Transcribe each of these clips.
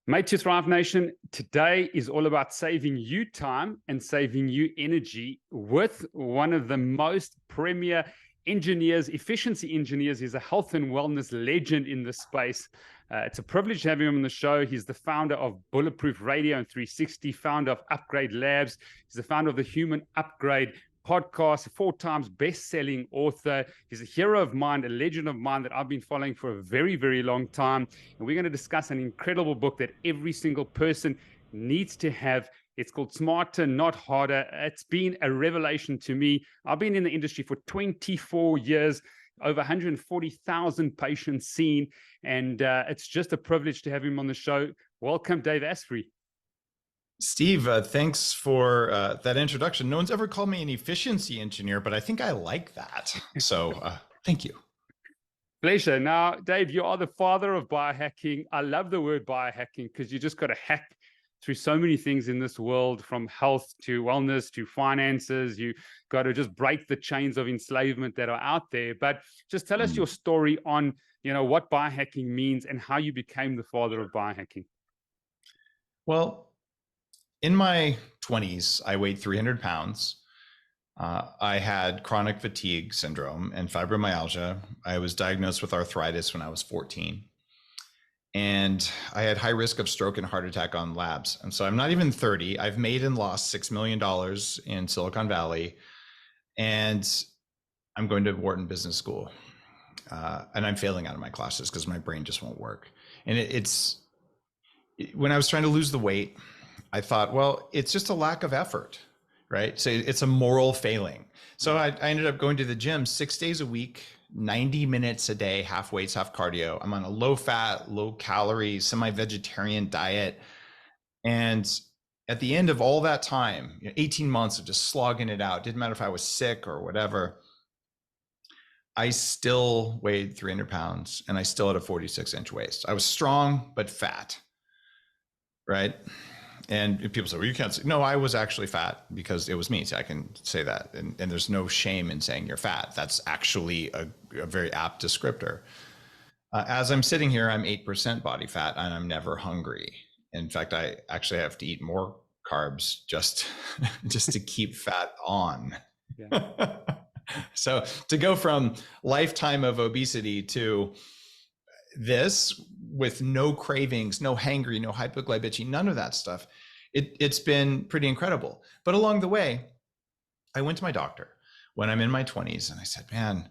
Made to Thrive Nation, today is all about saving you time and saving you energy with one of the most premier engineers, efficiency engineers. He's a health and wellness legend in this space. It's a privilege to have him on the show. He's the founder of Bulletproof Radio and 360, founder of Upgrade Labs. He's the founder of the Human Upgrade podcast, 4 times best-selling author. He's a hero of mine, a legend of mine that I've been following for a very, very long time. And we're going to discuss an incredible book that every single person needs to have. It's called Smarter, Not Harder. It's been a revelation to me. I've been in the industry for 24 years, over 140,000 patients seen, and it's just a privilege to have him on the show. Welcome, Dave Asprey. Steve, thanks for that introduction. No one's ever called me an efficiency engineer, but I think I like that. So thank you. Pleasure. Now, Dave, you are the father of biohacking. I love the word biohacking because you just got to hack through so many things in this world, from health to wellness to finances. You got to just break the chains of enslavement that are out there. But just tell us your story on, what biohacking means and how you became the father of biohacking. Well, in my 20s, I weighed 300 pounds. I had chronic fatigue syndrome and fibromyalgia. I was diagnosed with arthritis when I was 14. And I had high risk of stroke and heart attack on labs. And so I'm not even 30. I've made and lost $6 million in Silicon Valley. And I'm going to Wharton Business School. And I'm failing out of my classes because my brain just won't work. And when I was trying to lose the weight, I thought, well, it's just a lack of effort, right? So it's a moral failing. So I ended up going to the gym 6 days a week, 90 minutes a day, half weights, half cardio. I'm on a low fat, low calorie, semi-vegetarian diet. And at the end of all that time, 18 months of just slogging it out, didn't matter if I was sick or whatever, I still weighed 300 pounds and I still had a 46-inch waist. I was strong, but fat, right? And people say, well, you can't say. No, I was actually fat because it was me. So I can say that. And there's no shame in saying you're fat. That's actually a very apt descriptor. As I'm sitting here, I'm 8% body fat and I'm never hungry. In fact, I actually have to eat more carbs just to keep fat on. Yeah. So to go from lifetime of obesity to this with no cravings, no hangry, no hypoglycemia, none of that stuff, it's been pretty incredible. But along the way, I went to my doctor when I'm in my 20s and I said, man,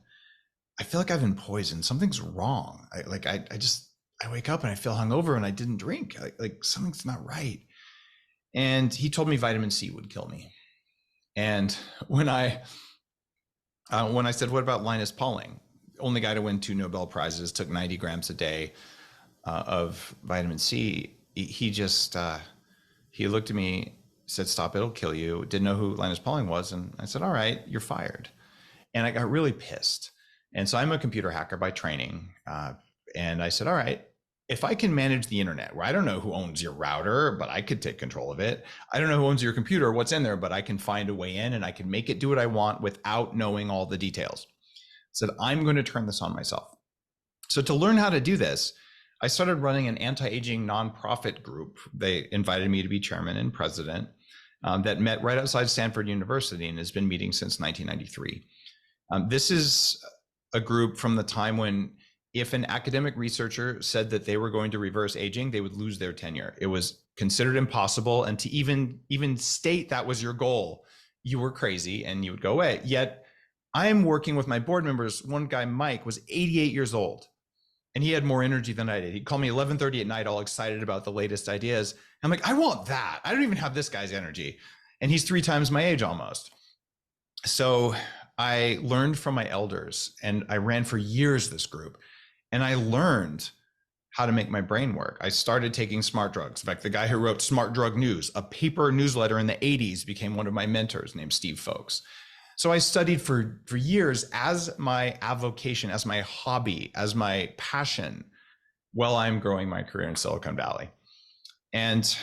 I feel like I've been poisoned. Something's wrong. I wake up and I feel hungover and I didn't drink. Like something's not right. And he told me vitamin C would kill me. And when I said, what about Linus Pauling? Only guy to win 2 Nobel Prizes, took 90 grams a day of vitamin C. He just, he looked at me, said, stop, it'll kill you. Didn't know who Linus Pauling was. And I said, all right, you're fired. And I got really pissed. And so I'm a computer hacker by training. And I said, all right, if I can manage the internet, where I don't know who owns your router, but I could take control of it. I don't know who owns your computer, what's in there, but I can find a way in and I can make it do what I want without knowing all the details. Said, I'm going to turn this on myself. So to learn how to do this, I started running an anti-aging nonprofit group. They invited me to be chairman and president that met right outside Stanford University and has been meeting since 1993. This is a group from the time when if an academic researcher said that they were going to reverse aging, they would lose their tenure. It was considered impossible. And to even state that was your goal, you were crazy and you would go away. Yet I'm working with my board members. One guy, Mike, was 88 years old and he had more energy than I did. He'd call me 11:30 at night, all excited about the latest ideas. I'm like, I want that. I don't even have this guy's energy. And he's 3 times my age almost. So I learned from my elders and I ran for years this group. And I learned how to make my brain work. I started taking smart drugs. In fact, the guy who wrote Smart Drug News, a paper newsletter in the 80s, became one of my mentors named Steve Folks. So I studied for years as my avocation, as my hobby, as my passion, while I'm growing my career in Silicon Valley. And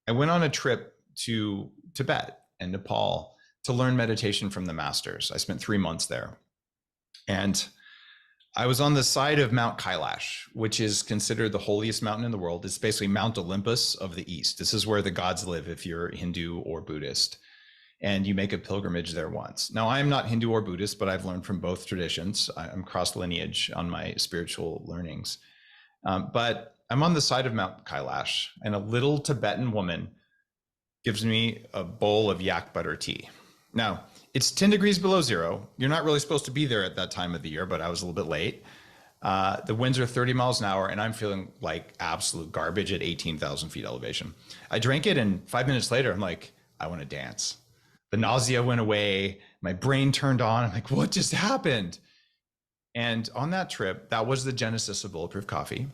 I went on a trip to Tibet and Nepal to learn meditation from the masters. I spent 3 months there. And I was on the side of Mount Kailash, which is considered the holiest mountain in the world. It's basically Mount Olympus of the East. This is where the gods live if you're Hindu or Buddhist, and you make a pilgrimage there once. Now, I'm not Hindu or Buddhist, but I've learned from both traditions. I'm cross lineage on my spiritual learnings. But I'm on the side of Mount Kailash, and a little Tibetan woman gives me a bowl of yak butter tea. Now, it's 10 degrees below zero. You're not really supposed to be there at that time of the year, but I was a little bit late. The winds are 30 miles an hour, and I'm feeling like absolute garbage at 18,000 feet elevation. I drank it, and 5 minutes later, I'm like, I want to dance. The nausea went away. My brain turned on. I'm like, what just happened? And on that trip, that was the genesis of Bulletproof Coffee.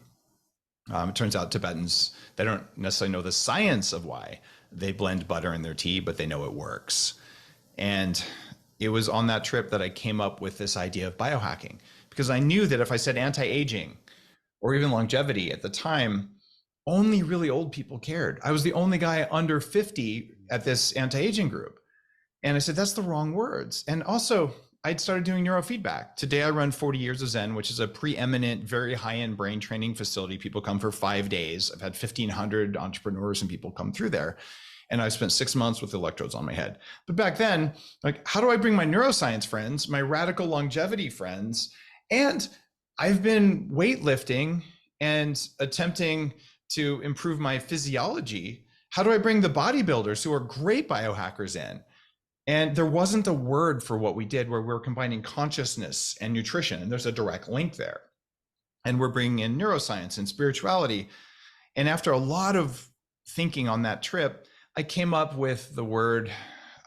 It turns out Tibetans, they don't necessarily know the science of why they blend butter in their tea, but they know it works. And it was on that trip that I came up with this idea of biohacking, because I knew that if I said anti-aging or even longevity at the time, only really old people cared. I was the only guy under 50 at this anti-aging group. And I said, that's the wrong words. And also, I'd started doing neurofeedback. Today, I run 40 Years of Zen, which is a preeminent, very high-end brain training facility. People come for 5 days. I've had 1,500 entrepreneurs and people come through there. And I spent 6 months with electrodes on my head. But back then, like, how do I bring my neuroscience friends, my radical longevity friends, and I've been weightlifting and attempting to improve my physiology. How do I bring the bodybuilders who are great biohackers in? And there wasn't a word for what we did, where we're combining consciousness and nutrition, and there's a direct link there. And we're bringing in neuroscience and spirituality. And after a lot of thinking on that trip, I came up with the word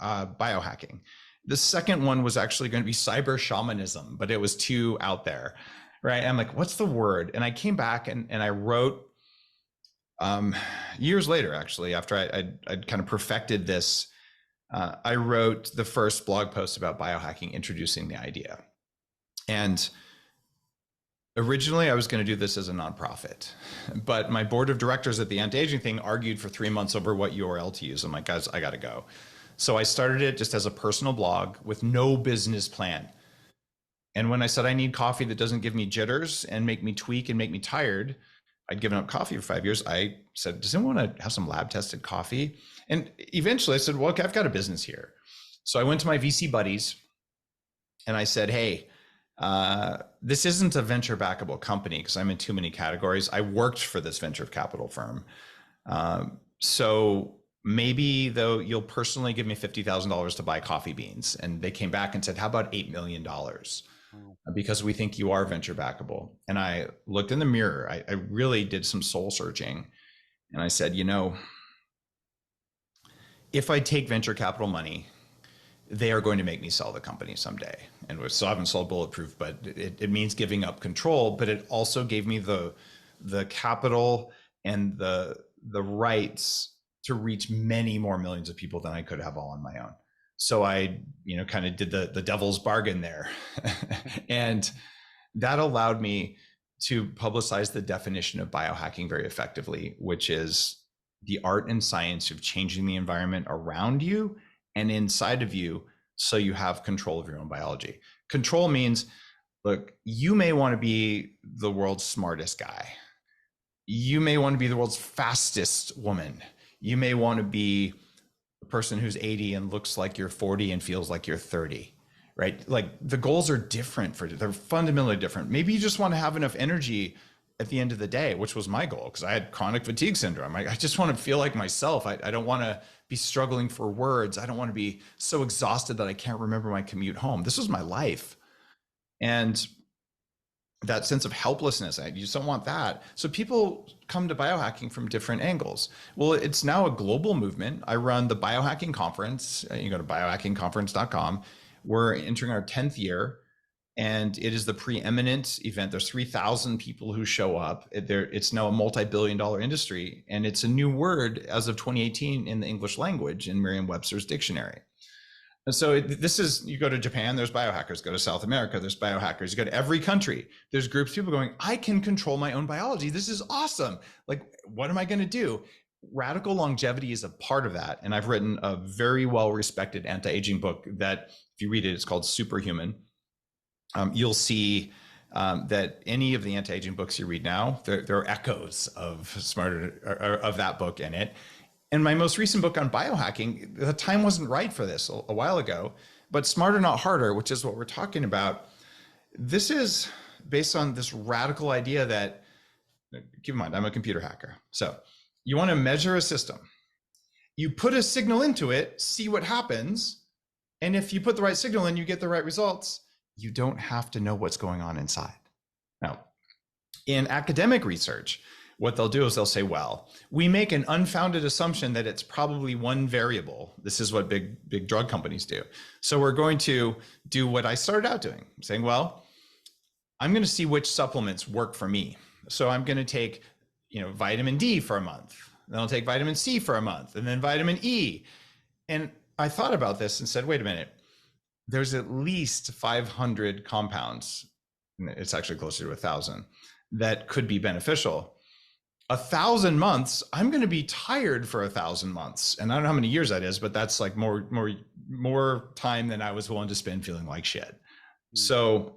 biohacking. The second one was actually going to be cyber shamanism, but it was too out there, right? I'm like, what's the word? And I came back and I wrote, years later, actually, after I'd kind of perfected this, I wrote the first blog post about biohacking, introducing the idea. And originally, I was going to do this as a nonprofit, but my board of directors at the anti-aging thing argued for 3 months over what URL to use. I'm like, guys, I got to go. So I started it just as a personal blog with no business plan. And when I said I need coffee that doesn't give me jitters and make me tweak and make me tired, I'd given up coffee for 5 years. I said, does anyone want to have some lab tested coffee? And eventually I said, well, okay, I've got a business here. So I went to my VC buddies and I said, hey, this isn't a venture backable company because I'm in too many categories. I worked for this venture capital firm. So maybe though you'll personally give me $50,000 to buy coffee beans. And they came back and said, how about $8 million? Because we think you are venture backable. And I looked in the mirror. I really did some soul searching. And I said, you know, if I take venture capital money, they are going to make me sell the company someday. And we still haven't sold Bulletproof, but it means giving up control. But it also gave me the capital and the rights to reach many more millions of people than I could have all on my own. So I, kind of did the devil's bargain there. And that allowed me to publicize the definition of biohacking very effectively, which is the art and science of changing the environment around you and inside of you so you have control of your own biology. Control means, look, you may want to be the world's smartest guy. You may want to be the world's fastest woman. You may want to be a person who's 80 and looks like you're 40 and feels like you're 30, right? Like the goals are different they're fundamentally different. Maybe you just want to have enough energy at the end of the day, which was my goal because I had chronic fatigue syndrome. I just want to feel like myself. I don't want to be struggling for words. I don't want to be so exhausted that I can't remember my commute home. This was my life. And that sense of helplessness, you just don't want that. So people come to biohacking from different angles. Well, it's now a global movement. I run the Biohacking Conference. You go to biohackingconference.com. We're entering our 10th year. And it is the preeminent event. There's 3,000 people who show up. It's now a multi-billion-dollar industry, and it's a new word as of 2018 in the English language in Merriam-Webster's dictionary. And so you go to Japan, there's biohackers. Go to South America, there's biohackers. You go to every country, there's groups of people going, I can control my own biology. This is awesome. Like, what am I going to do? Radical longevity is a part of that. And I've written a very well-respected anti-aging book that, if you read it, it's called Superhuman. You'll see that any of the anti-aging books you read now, there are echoes of of that book in it. And my most recent book on biohacking, the time wasn't right for this a while ago, but Smarter Not Harder, which is what we're talking about, this is based on this radical idea that, keep in mind, I'm a computer hacker. So you want to measure a system. You put a signal into it, see what happens. And if you put the right signal in, you get the right results. You don't have to know what's going on inside. Now, in academic research, what they'll do is they'll say, well, we make an unfounded assumption that it's probably one variable. This is what big drug companies do. So we're going to do what I started out doing, saying, well, I'm going to see which supplements work for me. So I'm going to take, vitamin D for a month. Then I'll take vitamin C for a month, and then vitamin E. And I thought about this and said, wait a minute, there's at least 500 compounds, and it's actually closer to 1,000, that could be beneficial. 1,000 months, I'm going to be tired for 1,000 months. And I don't know how many years that is, but that's like more time than I was willing to spend feeling like shit. So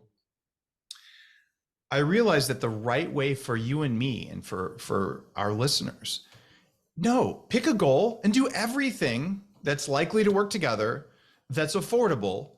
I realized that the right way for you and me and for our listeners, no, pick a goal and do everything that's likely to work together, that's affordable,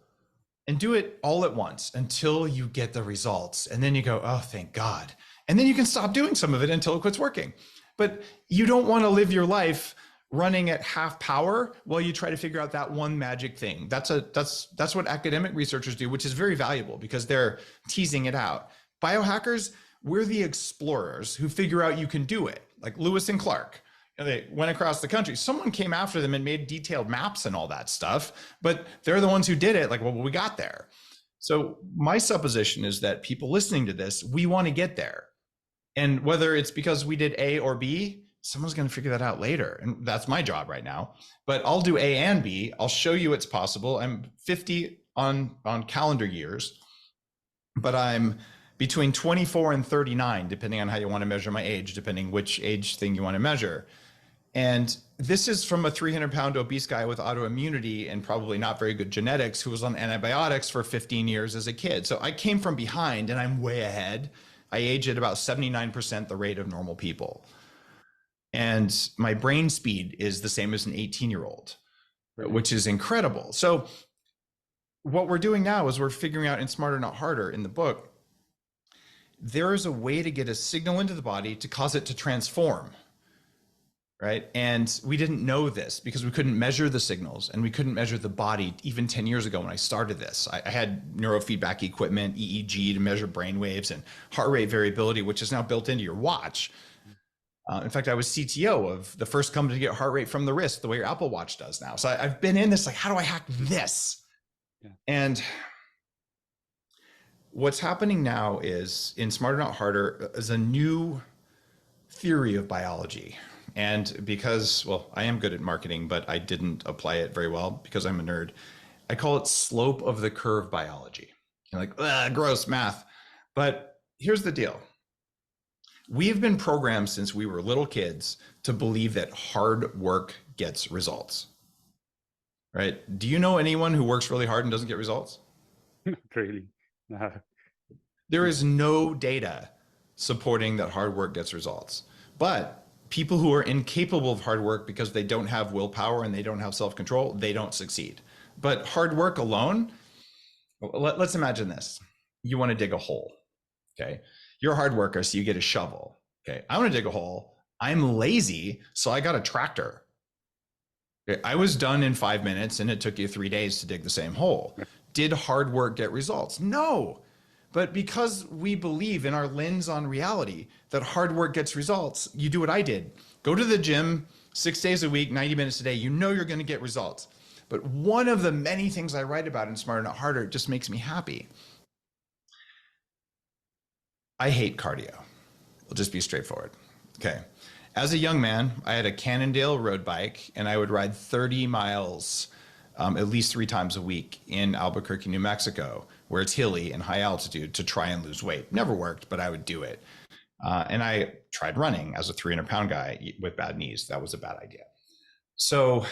and do it all at once until you get the results. And then you go, oh, thank God. And then you can stop doing some of it until it quits working. But you don't want to live your life running at half power while you try to figure out that one magic thing. That's what academic researchers do, which is very valuable because they're teasing it out. Biohackers, we're the explorers who figure out you can do it, like Lewis and Clark. They went across the country. Someone came after them and made detailed maps and all that stuff, but they're the ones who did it. Like, well, we got there. So my supposition is that people listening to this, we want to get there. And whether it's because we did A or B, someone's going to figure that out later. And that's my job right now. But I'll do A and B. I'll show you it's possible. I'm 50 on calendar years, but I'm between 24 and 39, depending on how you want to measure my age, depending which age thing you want to measure. And this is from a 300-pound obese guy with autoimmunity and probably not very good genetics who was on antibiotics for 15 years as a kid. So I came from behind and I'm way ahead. I age at about 79% the rate of normal people. And my brain speed is the same as an 18-year-old, which is incredible. So what we're doing now is we're figuring out in Smarter Not Harder in the book, there is a way to get a signal into the body to cause it to transform. Right. And we didn't know this because we couldn't measure the signals and we couldn't measure the body even 10 years ago when I started this. I had neurofeedback equipment, EEG to measure brain waves and heart rate variability, which is now built into your watch. In fact, I was CTO of the first company to get heart rate from the wrist, the way your Apple Watch does now. So I've been in this, like, how do I hack this? Yeah. And what's happening now is in Smarter Not Harder is a new theory of biology. And because, well, I am good at marketing, but I didn't apply it very well because I'm a nerd. I call it slope of the curve biology. You're like, gross math. But here's the deal. We've been programmed since we were little kids to believe that hard work gets results. Right? Do you know anyone who works really hard and doesn't get results? Not really. No. There is no data supporting that hard work gets results. But people who are incapable of hard work because they don't have willpower and they don't have self-control, they don't succeed. But hard work alone, let's imagine this. You want to dig a hole, okay? You're a hard worker, so you get a shovel, okay? I want to dig a hole. I'm lazy, so I got a tractor. Okay? I was done in 5 minutes and it took you 3 days to dig the same hole. Did hard work get results? No. But because we believe in our lens on reality that hard work gets results, you do what I did. Go to the gym 6 days a week, 90 minutes a day. You know you're going to get results. But one of the many things I write about in Smarter Not Harder just makes me happy. I hate cardio. I'll just be straightforward. Okay. As a young man, I had a Cannondale road bike and I would ride 30 miles at least 3 times a week in Albuquerque, New Mexico, where it's hilly and high altitude to try and lose weight. Never worked, but I would do it. And I tried running as a 300-pound guy with bad knees. That was a bad idea. So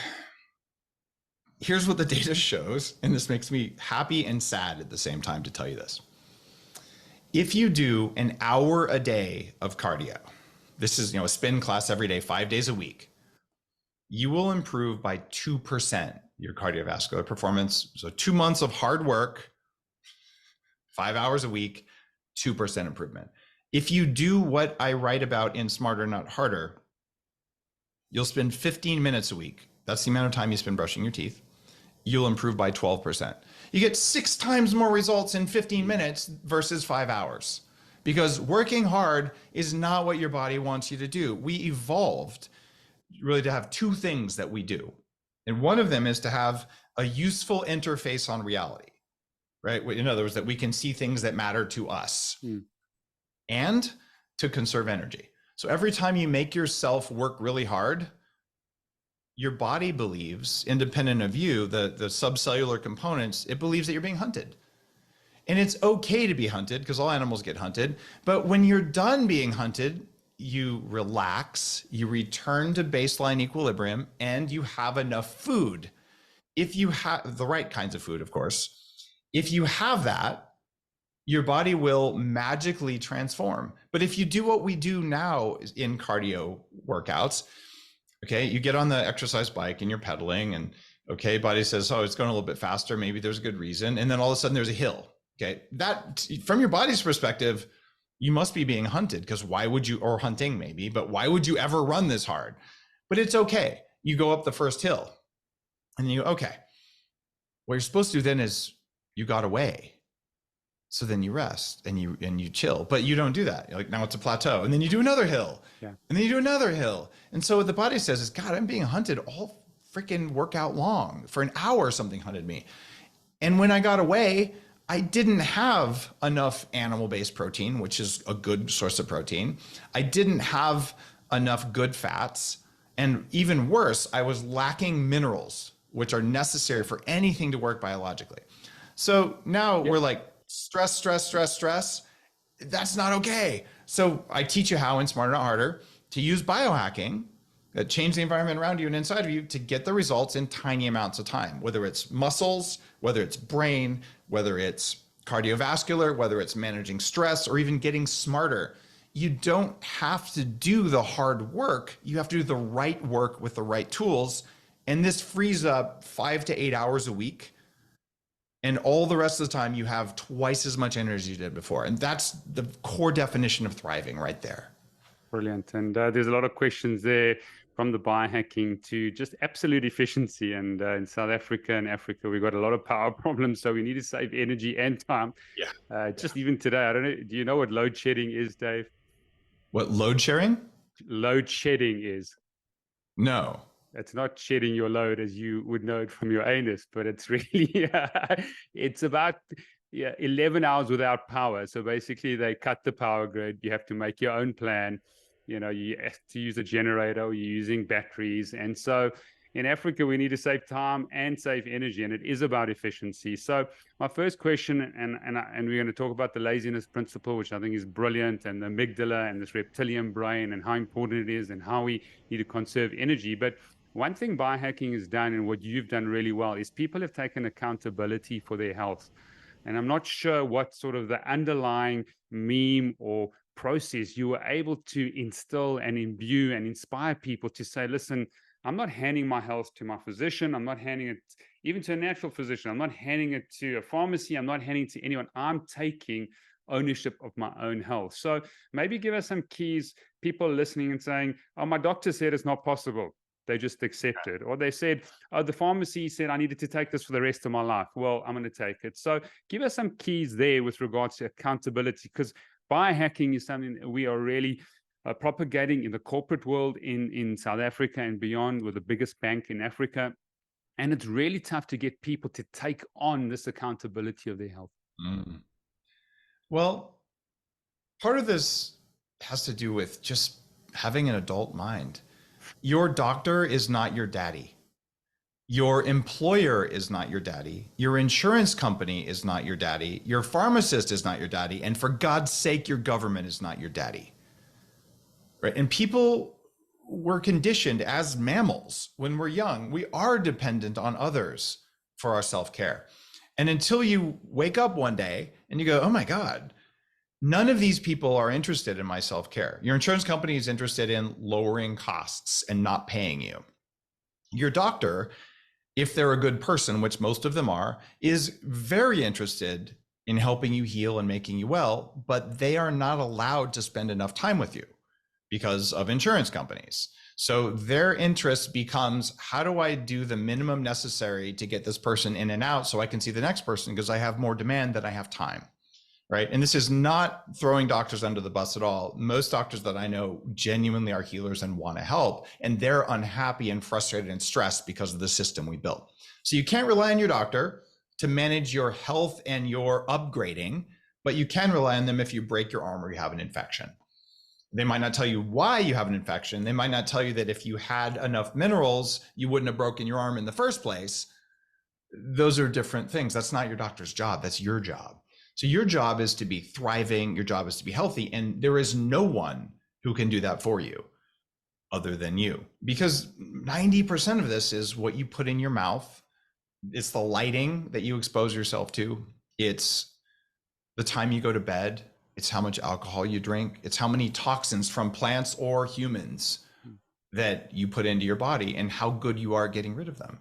here's what the data shows, and this makes me happy and sad at the same time to tell you this. If you do an hour a day of cardio, this is, a spin class every day, 5 days a week, you will improve by 2% your cardiovascular performance. So 2 months of hard work, 5 hours a week, 2% improvement. If you do what I write about in Smarter, Not Harder, you'll spend 15 minutes a week. That's the amount of time you spend brushing your teeth. You'll improve by 12%. You get 6 times more results in 15 minutes versus 5 hours, because working hard is not what your body wants you to do. We evolved really to have 2 things that we do. And one of them is to have a useful interface on reality, right? In other words, that we can see things that matter to us and to conserve energy. So every time you make yourself work really hard, your body believes, independent of you, the subcellular components, it believes that you're being hunted. And it's okay to be hunted, because all animals get hunted. But when you're done being hunted, you relax, you return to baseline equilibrium, and you have enough food. If you have the right kinds of food, of course, if you have that, your body will magically transform. But if you do what we do now in cardio workouts, okay, you get on the exercise bike and you're pedaling, and okay, body says, oh, it's going a little bit faster. Maybe there's a good reason. And then all of a sudden there's a hill. Okay, that from your body's perspective, you must be being hunted, because why would you, or hunting maybe, but why would you ever run this hard? But it's okay. You go up the first hill and okay, what you're supposed to do then is you got away. So then you rest and you chill, but you don't do that. You're like, now it's a plateau, and then you do another hill, and then you do another hill. And so what the body says is, God, I'm being hunted all freaking workout long. For an hour, something hunted me. And when I got away, I didn't have enough animal-based protein, which is a good source of protein. I didn't have enough good fats. And even worse, I was lacking minerals, which are necessary for anything to work biologically. So now we're like, stress. That's not okay. So I teach you how in Smarter Not Harder to use biohacking, change the environment around you and inside of you to get the results in tiny amounts of time, whether it's muscles, whether it's brain, whether it's cardiovascular, whether it's managing stress, or even getting smarter. You don't have to do the hard work. You have to do the right work with the right tools. And this frees up 5 to 8 hours a week. And all the rest of the time, you have twice as much energy as you did before. And that's the core definition of thriving right there. Brilliant. And there's a lot of questions there, from the biohacking to just absolute efficiency. And in South Africa and Africa, we've got a lot of power problems. So we need to save energy and time. Even today, I don't know, do you know what load shedding is, Dave? What load sharing? Load shedding is. No. It's not shedding your load as you would know it from your anus, but it's really, it's about 11 hours without power. So basically they cut the power grid. You have to make your own plan. You have to use a generator, or you're using batteries. And so in Africa, we need to save time and save energy, and it is about efficiency. So my first question, and we're going to talk about the laziness principle, which I think is brilliant, and the amygdala and this reptilian brain, and how important it is, and how we need to conserve energy. But one thing biohacking has done, and what you've done really well, is people have taken accountability for their health. And I'm not sure what sort of the underlying meme or process you were able to instill and imbue and inspire people to say, listen, I'm not handing my health to my physician. I'm not handing it even to a natural physician. I'm not handing it to a pharmacy. I'm not handing it to anyone. I'm taking ownership of my own health. So maybe give us some keys, people listening and saying, oh, my doctor said it's not possible. They just accept it. Or they said, oh, the pharmacy said I needed to take this for the rest of my life. Well, I'm going to take it. So give us some keys there with regards to accountability, because biohacking is something that we are really propagating in the corporate world in South Africa and beyond. We're the biggest bank in Africa. And it's really tough to get people to take on this accountability of their health. Well, part of this has to do with just having an adult mind. Your doctor is not your daddy. Your employer is not your daddy. Your insurance company is not your daddy. Your pharmacist is not your daddy. And for God's sake, your government is not your daddy. Right? And people were conditioned as mammals when we're young. We are dependent on others for our self-care. And until you wake up one day and you go, oh my God, None of these people are interested in my self-care. Your insurance company is interested in lowering costs and not paying you. Your doctor, if they're a good person, which most of them are, is very interested in helping you heal and making you well, but they are not allowed to spend enough time with you because of insurance companies. So their interest becomes, how do I do the minimum necessary to get this person in and out so I can see the next person, because I have more demand than I have time, right? And this is not throwing doctors under the bus at all. Most doctors that I know genuinely are healers and want to help, and they're unhappy and frustrated and stressed because of the system we built. So you can't rely on your doctor to manage your health and your upgrading, but you can rely on them if you break your arm or you have an infection. They might not tell you why you have an infection. They might not tell you that if you had enough minerals, you wouldn't have broken your arm in the first place. Those are different things. That's not your doctor's job. That's your job. So your job is to be thriving. Your job is to be healthy. And there is no one who can do that for you other than you, because 90% of this is what you put in your mouth. It's the lighting that you expose yourself to. It's the time you go to bed. It's how much alcohol you drink. It's how many toxins from plants or humans that you put into your body and how good you are getting rid of them.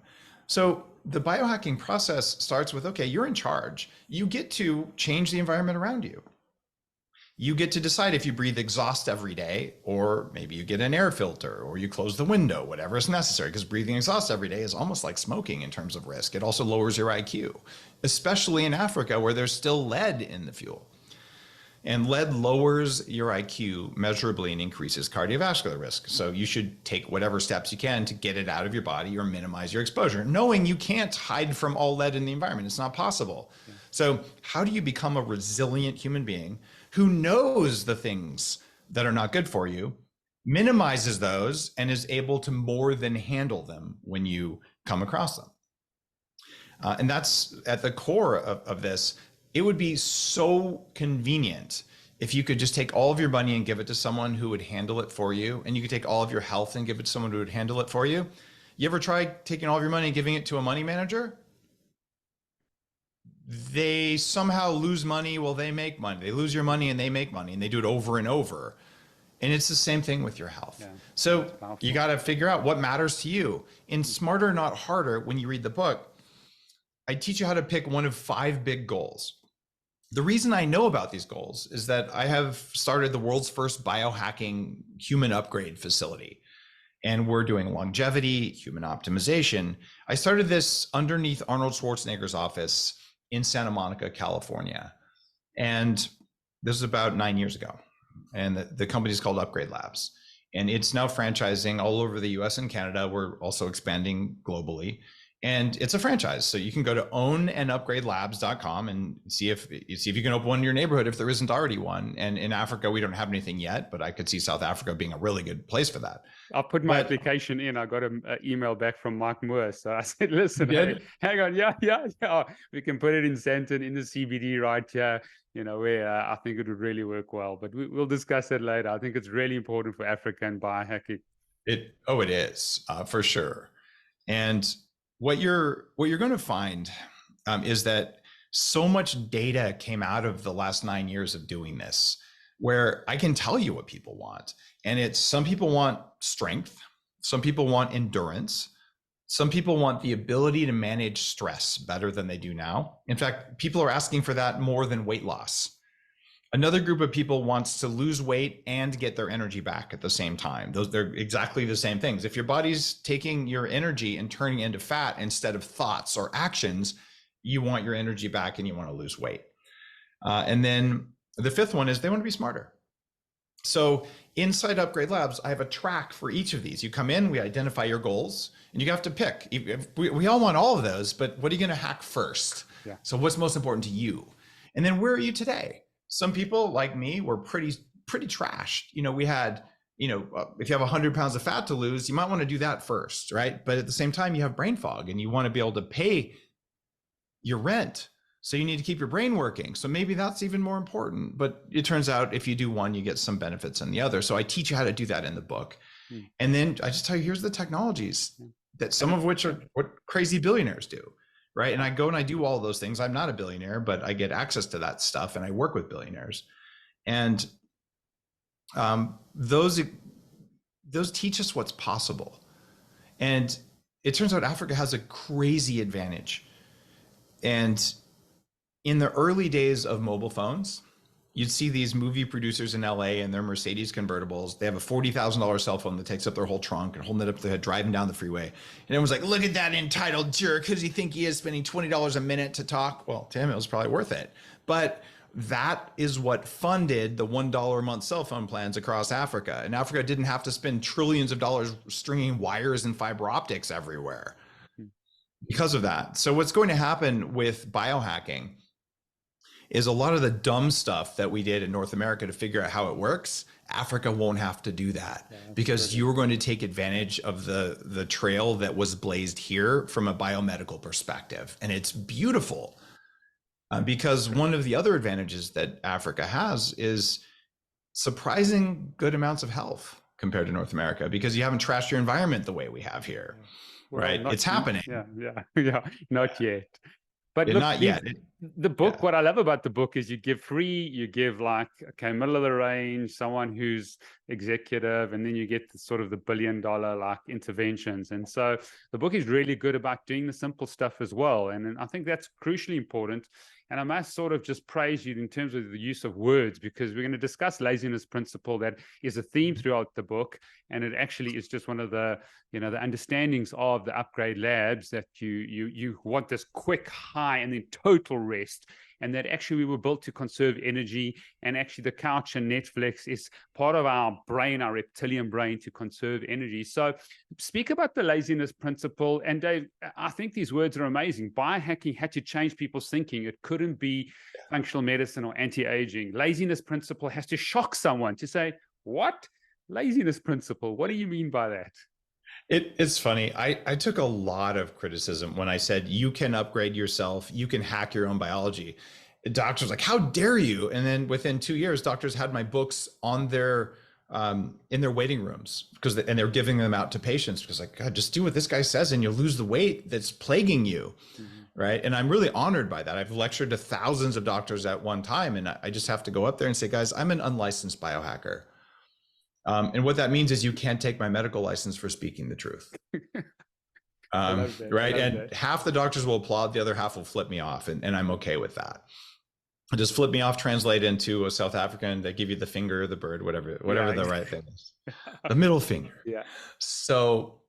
So the biohacking process starts with, okay, you're in charge. You get to change the environment around you. You get to decide if you breathe exhaust every day, or maybe you get an air filter, or you close the window, whatever is necessary, because breathing exhaust every day is almost like smoking in terms of risk. It also lowers your IQ, especially in Africa where there's still lead in the fuel. And lead lowers your IQ measurably and increases cardiovascular risk. So you should take whatever steps you can to get it out of your body or minimize your exposure, knowing you can't hide from all lead in the environment. It's not possible. Yeah. So how do you become a resilient human being who knows the things that are not good for you, minimizes those, and is able to more than handle them when you come across them? And that's at the core of this. It would be so convenient if you could just take all of your money and give it to someone who would handle it for you, and you could take all of your health and give it to someone who would handle it for you. You ever try taking all of your money and giving it to a money manager? They somehow lose money while they make money. They lose your money and they make money, and they do it over and over. And it's the same thing with your health. Yeah, so you got to figure out what matters to you. In Smarter, Not Harder, when you read the book, I teach you how to pick one of 5 big goals. The reason I know about these goals is that I have started the world's first biohacking human upgrade facility, and we're doing longevity, human optimization. I started this underneath Arnold Schwarzenegger's office in Santa Monica, California. And this is about 9 years ago. And the company is called Upgrade Labs. And it's now franchising all over the US and Canada. We're also expanding globally. And it's a franchise. So you can go to ownandupgradelabs.com and see if you can open one in your neighborhood if there isn't already one. And in Africa, we don't have anything yet, but I could see South Africa being a really good place for that. I'll put my application in. I got an email back from Mike Moore. So I said, listen, hey, hang on. Yeah. We can put it in Centon in the CBD right here, where I think it would really work well. But we'll discuss that later. I think it's really important for Africa and biohacking. It is for sure. And what you're going to find is that so much data came out of the last 9 years of doing this, where I can tell you what people want. And it's, some people want strength. Some people want endurance. Some people want the ability to manage stress better than they do now. In fact, people are asking for that more than weight loss. Another group of people wants to lose weight and get their energy back at the same time. They're exactly the same things. If your body's taking your energy and turning it into fat instead of thoughts or actions, you want your energy back and you want to lose weight. And then the 5th one is they want to be smarter. So inside Upgrade Labs, I have a track for each of these. You come in, we identify your goals, and you have to pick. We all want all of those, but what are you going to hack first? Yeah. So what's most important to you? And then where are you today? Some people like me were pretty trashed. We had, if you have 100 pounds of fat to lose, you might want to do that first, right? But at the same time, you have brain fog and you want to be able to pay your rent. So you need to keep your brain working. So maybe that's even more important. But it turns out if you do one, you get some benefits in the other. So I teach you how to do that in the book. And then I just tell you, here's the technologies that some of which are what crazy billionaires do. Right. And I go and I do all of those things. I'm not a billionaire, but I get access to that stuff and I work with billionaires. And those teach us what's possible. And it turns out Africa has a crazy advantage. And in the early days of mobile phones, you'd see these movie producers in LA in their Mercedes convertibles. They have a $40,000 cell phone that takes up their whole trunk and holding it up to their head, driving down the freeway. And everyone's like, look at that entitled jerk. Who does he think he is, spending $20 a minute to talk? Well, to him, it was probably worth it. But that is what funded the $1 a month cell phone plans across Africa. And Africa didn't have to spend trillions of dollars stringing wires and fiber optics everywhere because of that. So what's going to happen with biohacking is a lot of the dumb stuff that we did in North America to figure out how it works, Africa won't have to do that, because you're going to take advantage of the trail that was blazed here from a biomedical perspective. And it's beautiful. Because one of the other advantages that Africa has is surprising good amounts of health compared to North America, because you haven't trashed your environment the way we have here, well, right? It's happening. Yeah, not yet. But look, not yet. The book, what I love about the book is you give like, okay, middle of the range, someone who's executive, and then you get the sort of the $1 billion like interventions. And so the book is really good about doing the simple stuff as well. And I think that's crucially important. And I must sort of just praise you in terms of the use of words, because we're going to discuss laziness principle. That is a theme throughout the book. And it actually is just one of the, the understandings of the Upgrade Labs, that you want this quick high and then total rest. And that actually we were built to conserve energy. And actually the couch and Netflix is part of our brain, our reptilian brain, to conserve energy. So speak about the laziness principle. And Dave, I think these words are amazing. Biohacking had to change people's thinking. It couldn't be functional medicine or anti-aging. Laziness principle has to shock someone to say, what? Laziness principle? What do you mean by that? It's funny. I took a lot of criticism when I said, you can upgrade yourself, you can hack your own biology. Doctors like, how dare you? And then within 2 years, doctors had my books on their in their waiting rooms, and they're giving them out to patients, because like, God, just do what this guy says and you'll lose the weight that's plaguing you. Right. And I'm really honored by that. I've lectured to thousands of doctors at one time, and I just have to go up there and say, guys, I'm an unlicensed biohacker. And what that means is you can't take my medical license for speaking the truth. Right. And half the doctors will applaud, the other half will flip me off. And I'm okay with that. Just flip me off, translate into a South African, they give you the finger, the bird, whatever the right thing is. The middle finger. Yeah. So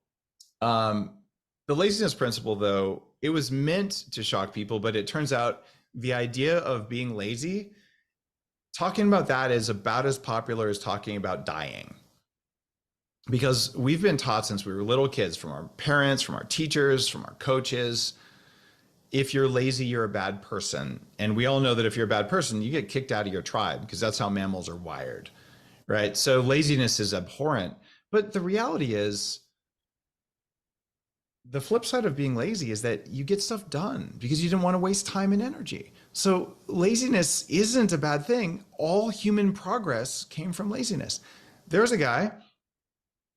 the laziness principle, though, it was meant to shock people, but it turns out the idea of being lazy, talking about that is about as popular as talking about dying. Because we've been taught since we were little kids, from our parents, from our teachers, from our coaches, if you're lazy, you're a bad person. And we all know that if you're a bad person, you get kicked out of your tribe, because that's how mammals are wired, right? So laziness is abhorrent. But the reality is, the flip side of being lazy is that you get stuff done because you didn't want to waste time and energy. So laziness isn't a bad thing. All human progress came from laziness. There's a guy,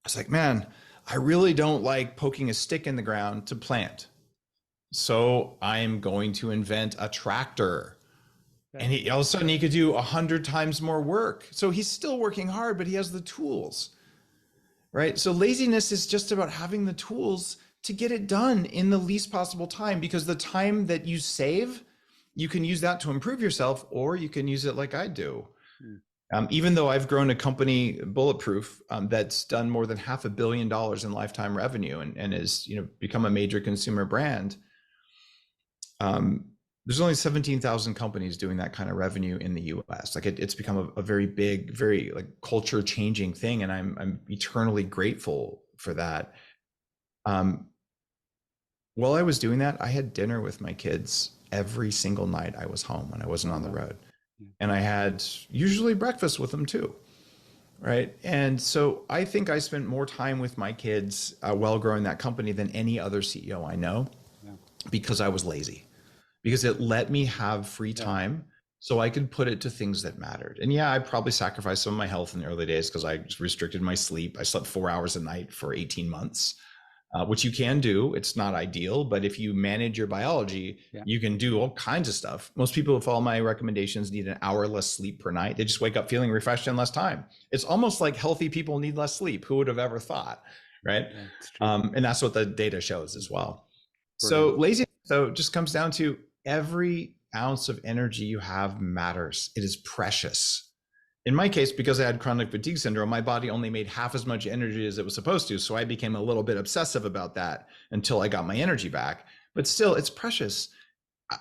it's like, man, I really don't like poking a stick in the ground to plant. So I'm going to invent a tractor. Okay. And all of a sudden he could do 100 times more work. So he's still working hard, but he has the tools, right? So laziness is just about having the tools to get it done in the least possible time, because the time that you save, you can use that to improve yourself, or you can use it like I do. Even though I've grown a company, Bulletproof, that's done more than $500 million in lifetime revenue and has become a major consumer brand. There's only 17,000 companies doing that kind of revenue in the US. Like it's become a very big, very like culture changing thing. And I'm eternally grateful for that. While I was doing that, I had dinner with my kids every single night I was home when I wasn't on the road. And I had usually breakfast with them too. Right. And so I think I spent more time with my kids while growing that company than any other CEO I know, because I was lazy, because it let me have free time so I could put it to things that mattered. And I probably sacrificed some of my health in the early days because I just restricted my sleep. I slept 4 hours a night for 18 months. which you can do. It's not ideal, but if you manage your biology, you can do all kinds of stuff. Most people who follow my recommendations need an hour less sleep per night. They just wake up feeling refreshed in less time. It's almost like healthy people need less sleep. Who would have ever thought, right? And that's what the data shows as well. Brilliant. So laziness, though, just comes down to every ounce of energy you have matters. It is precious. In my case, because I had chronic fatigue syndrome, my body only made half as much energy as it was supposed to. So I became a little bit obsessive about that until I got my energy back. But still, it's precious.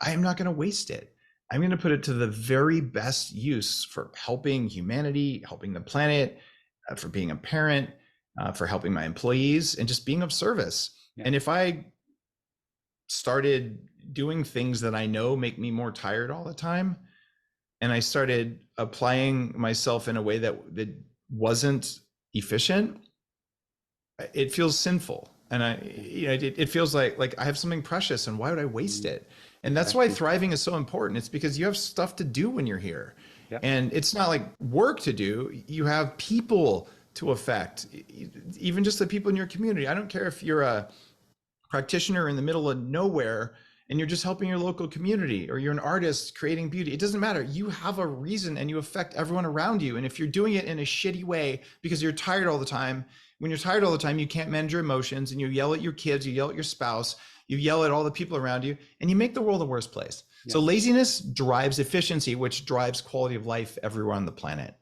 I am not going to waste it. I'm going to put it to the very best use for helping humanity, helping the planet, for being a parent, for helping my employees, and just being of service. And if I started doing things that I know make me more tired all the time, and I started applying myself in a way that wasn't efficient, it feels sinful. And it feels like I have something precious, and why would I waste it? And that's why thriving is so important. It's because you have stuff to do when you're here. And it's not like work to do. You have people to affect, even just the people in your community. I don't care if you're a practitioner in the middle of nowhere and you're just helping your local community, or you're an artist creating beauty. It doesn't matter. You have a reason and you affect everyone around you. And if you're doing it in a shitty way because you're tired all the time, when you're tired all the time, you can't manage your emotions, and you yell at your kids, you yell at your spouse, you yell at all the people around you, and you make the world a worse place. So laziness drives efficiency, which drives quality of life everywhere on the planet.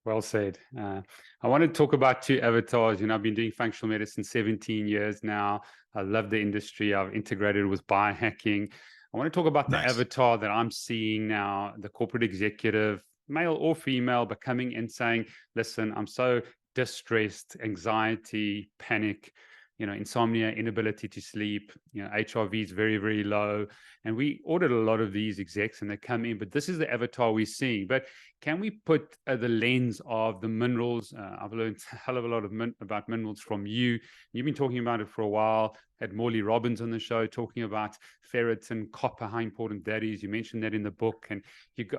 Well said. I want to talk about two avatars. I've been doing functional medicine 17 years now. I love the industry. I've integrated with biohacking. I want to talk about the avatar that I'm seeing now, the corporate executive, male or female, but coming and saying, listen, I'm so distressed, anxiety, panic, insomnia, inability to sleep, HRV is very, very low. And we ordered a lot of these execs and they come in, but this is the avatar we're seeing. But can we put the lens of the minerals? I've learned a hell of a lot about minerals from you. You've been talking about it for a while. Had Morley Robbins on the show talking about ferritin, copper, how important that is. You mentioned that in the book. And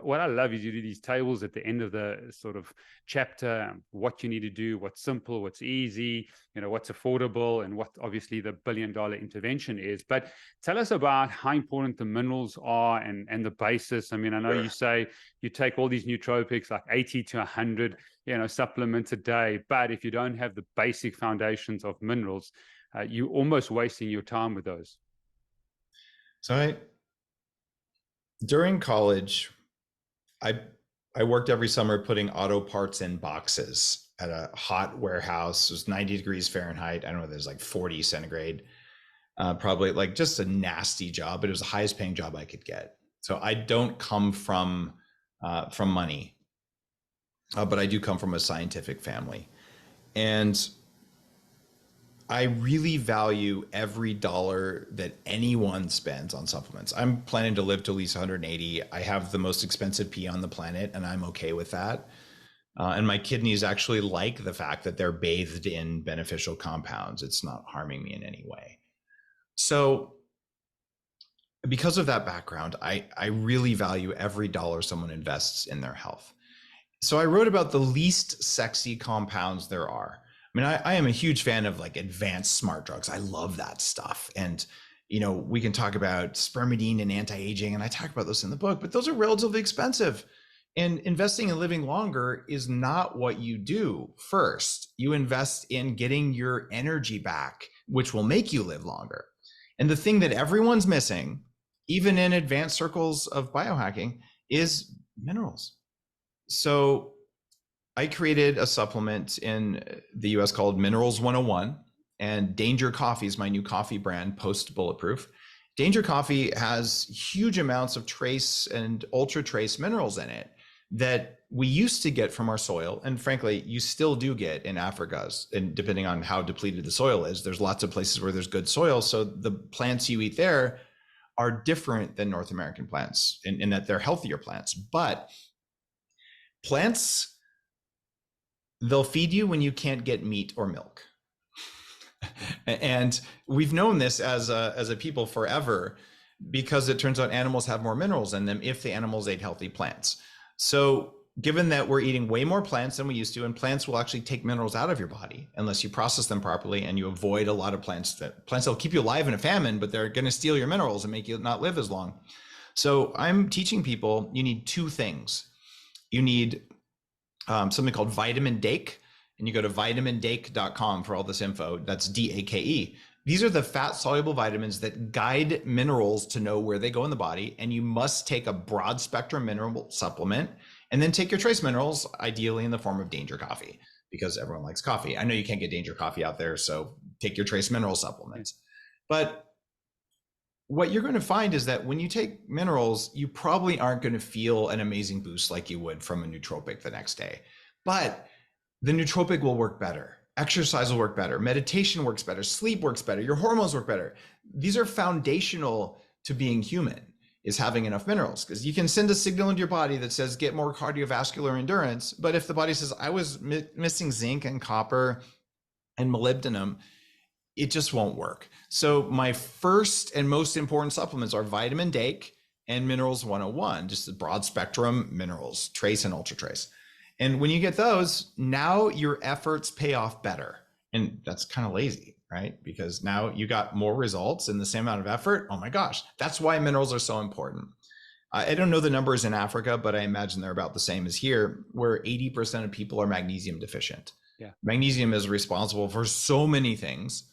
what I love is you do these tables at the end of the sort of chapter, what you need to do, what's simple, what's easy, what's affordable, and what obviously the billion-dollar intervention is. But tell us about how important the minerals are and the basis. I mean, I know you say you take all these nootropics, like 80 to 100, supplements a day. But if you don't have the basic foundations of minerals, you're almost wasting your time with those. So during college, I worked every summer putting auto parts in boxes at a hot warehouse. It was 90 degrees Fahrenheit. I don't know, there's like 40 centigrade, probably like just a nasty job, but it was the highest paying job I could get. So I don't come from money, but I do come from a scientific family. And I really value every dollar that anyone spends on supplements. I'm planning to live to at least 180. I have the most expensive pee on the planet, and I'm okay with that. And my kidneys actually like the fact that they're bathed in beneficial compounds. It's not harming me in any way. So because of that background, I really value every dollar someone invests in their health. So I wrote about the least sexy compounds there are. I mean, I am a huge fan of like advanced smart drugs. I love that stuff. And, we can talk about spermidine and anti-aging, and I talk about those in the book, but those are relatively expensive. And investing in living longer is not what you do first. You invest in getting your energy back, which will make you live longer. And the thing that everyone's missing, even in advanced circles of biohacking, is minerals. So I created a supplement in the US called Minerals 101, and Danger Coffee is my new coffee brand, post Bulletproof. Danger Coffee has huge amounts of trace and ultra trace minerals in it that we used to get from our soil. And frankly, you still do get in Africa, and depending on how depleted the soil is, there's lots of places where there's good soil. So the plants you eat there are different than North American plants in that they're healthier plants. But plants, they'll feed you when you can't get meat or milk. And we've known this as a people forever, because it turns out animals have more minerals in them if the animals ate healthy plants. So given that we're eating way more plants than we used to, and plants will actually take minerals out of your body unless you process them properly and you avoid a lot of plants that'll keep you alive in a famine, but they're going to steal your minerals and make you not live as long. So I'm teaching people you need two things. You need something called vitamin Dake, and you go to vitamindake.com for all this info. That's DAKE. These are the fat soluble vitamins that guide minerals to know where they go in the body. And you must take a broad spectrum mineral supplement and then take your trace minerals, ideally in the form of Danger Coffee, because everyone likes coffee. I know you can't get Danger Coffee out there, so take your trace mineral supplements. But what you're going to find is that when you take minerals, you probably aren't going to feel an amazing boost like you would from a nootropic the next day. But the nootropic will work better. Exercise will work better. Meditation works better. Sleep works better. Your hormones work better. These are foundational to being human, is having enough minerals, because you can send a signal into your body that says get more cardiovascular endurance. But if the body says I was missing zinc and copper and molybdenum, it just won't work. So my first and most important supplements are vitamin Dake and Minerals 101, just the broad spectrum minerals, trace and ultra trace. And when you get those, now your efforts pay off better. And that's kind of lazy, right? Because now you got more results in the same amount of effort. Oh my gosh, that's why minerals are so important. I don't know the numbers in Africa, but I imagine they're about the same as here, where 80% of people are magnesium deficient. Yeah. Magnesium is responsible for so many things.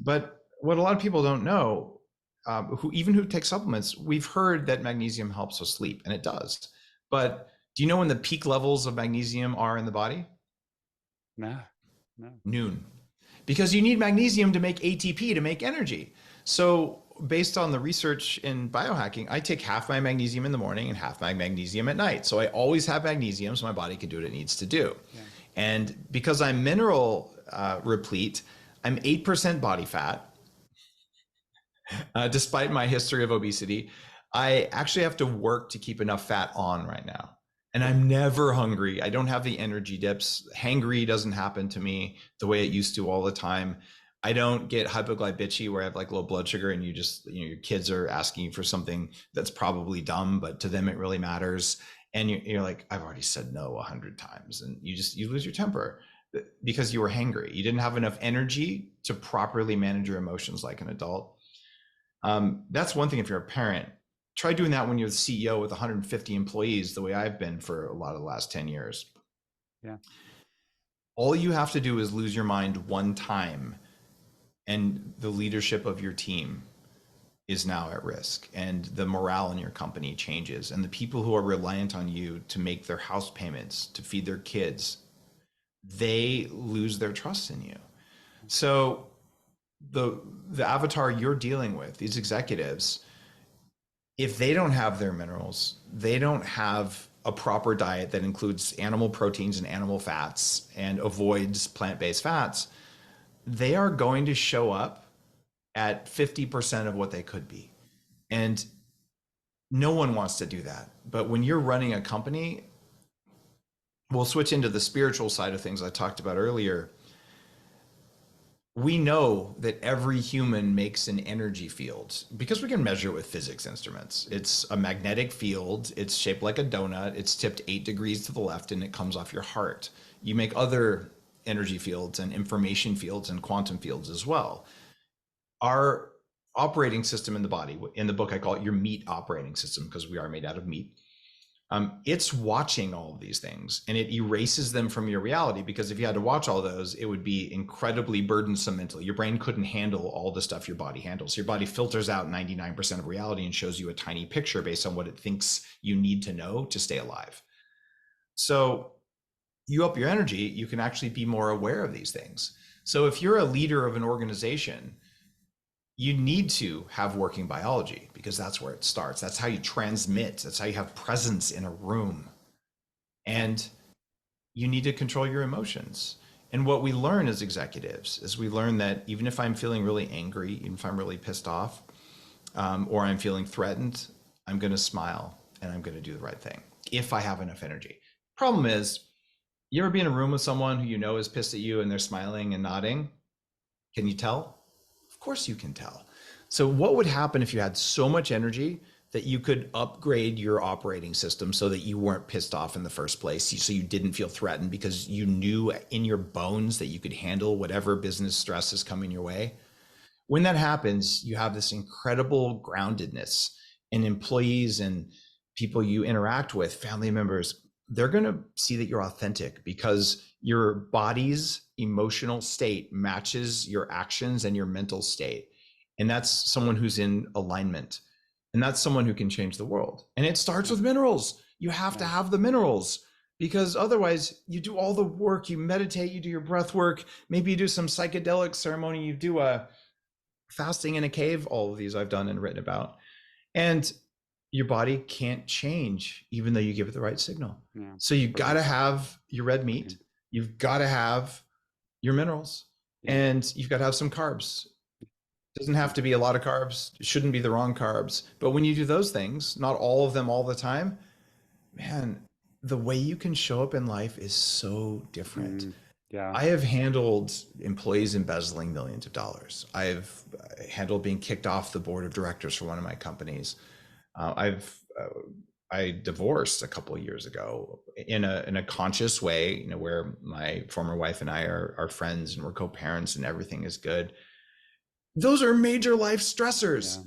But what a lot of people don't know, who take supplements, we've heard that magnesium helps us sleep, and it does. But do you know when the peak levels of magnesium are in the body? No. Noon. Because you need magnesium to make ATP, to make energy. So based on the research in biohacking, I take half my magnesium in the morning and half my magnesium at night. So I always have magnesium so my body can do what it needs to do. Yeah. And because I'm mineral replete, I'm 8% body fat. Despite my history of obesity, I actually have to work to keep enough fat on right now. And I'm never hungry. I don't have the energy dips. Hangry doesn't happen to me the way it used to all the time. I don't get hypoglycemia where I have like low blood sugar and your kids are asking you for something that's probably dumb, but to them it really matters. And you're like, I've already said no 100 times. And you lose your temper because you were hangry. You didn't have enough energy to properly manage your emotions like an adult. That's one thing if you're a parent. Try doing that when you're the CEO with 150 employees, the way I've been for a lot of the last 10 years. Yeah. All you have to do is lose your mind one time, and the leadership of your team is now at risk, and the morale in your company changes, and the people who are reliant on you to make their house payments, to feed their kids, they lose their trust in you. So the avatar you're dealing with, these executives, if they don't have their minerals, they don't have a proper diet that includes animal proteins and animal fats and avoids plant-based fats, they are going to show up at 50% of what they could be. And no one wants to do that. But when you're running a company, we'll switch into the spiritual side of things I talked about earlier. We know that every human makes an energy field because we can measure it with physics instruments. It's a magnetic field. It's shaped like a donut. It's tipped 8 degrees to the left and it comes off your heart. You make other energy fields and information fields and quantum fields as well. Our operating system in the body, in the book I call it your meat operating system because we are made out of meat. It's watching all of these things and it erases them from your reality, because if you had to watch all those, it would be incredibly burdensome mentally. Your brain couldn't handle all the stuff your body handles. Your body filters out 99% of reality and shows you a tiny picture based on what it thinks you need to know to stay alive. So you up your energy, you can actually be more aware of these things. So if you're a leader of an organization, you need to have working biology because that's where it starts. That's how you transmit. That's how you have presence in a room. And you need to control your emotions. And what we learn as executives is we learn that even if I'm feeling really angry, even if I'm really pissed off, or I'm feeling threatened, I'm going to smile and I'm going to do the right thing if I have enough energy. Problem is, you ever be in a room with someone who you know is pissed at you and they're smiling and nodding? Can you tell? Of course you can tell. So what would happen if you had so much energy that you could upgrade your operating system so that you weren't pissed off in the first place, so you didn't feel threatened because you knew in your bones that you could handle whatever business stress is coming your way. When that happens, you have this incredible groundedness, and employees and people you interact with, family members, they're going to see that you're authentic because your body's emotional state matches your actions and your mental state. And that's someone who's in alignment. And that's someone who can change the world. And it starts with minerals. You have to have the minerals, because otherwise you do all the work, you meditate, you do your breath work, maybe you do some psychedelic ceremony, you do a fasting in a cave, all of these I've done and written about. And your body can't change even though you give it the right signal. Yeah. So you got to have your red meat, you've got to have your minerals, and you've got to have some carbs. It doesn't have to be a lot of carbs, it shouldn't be the wrong carbs, but when you do those things, not all of them all the time, man, the way you can show up in life is so different. Yeah. I have handled employees embezzling millions of dollars. I've handled being kicked off the board of directors for one of my companies. I divorced a couple of years ago in a conscious way, where my former wife and I are friends and we're co-parents and everything is good. Those are major life stressors,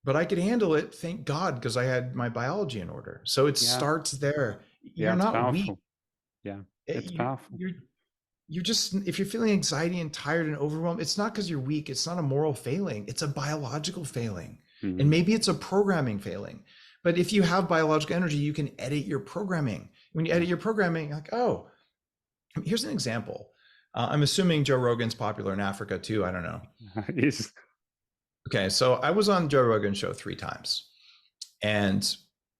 but I could handle it, thank God, because I had my biology in order. So it starts there. You're not powerful. Weak. Yeah, it's powerful. You're just, if you're feeling anxiety and tired and overwhelmed, it's not because you're weak. It's not a moral failing. It's a biological failing. Mm-hmm. And maybe it's a programming failing. But if you have biological energy, you can edit your programming. When you edit your programming, like, oh, here's an example. I'm assuming Joe Rogan's popular in Africa too. I don't know. Yes. Okay, so I was on Joe Rogan's show 3 times, and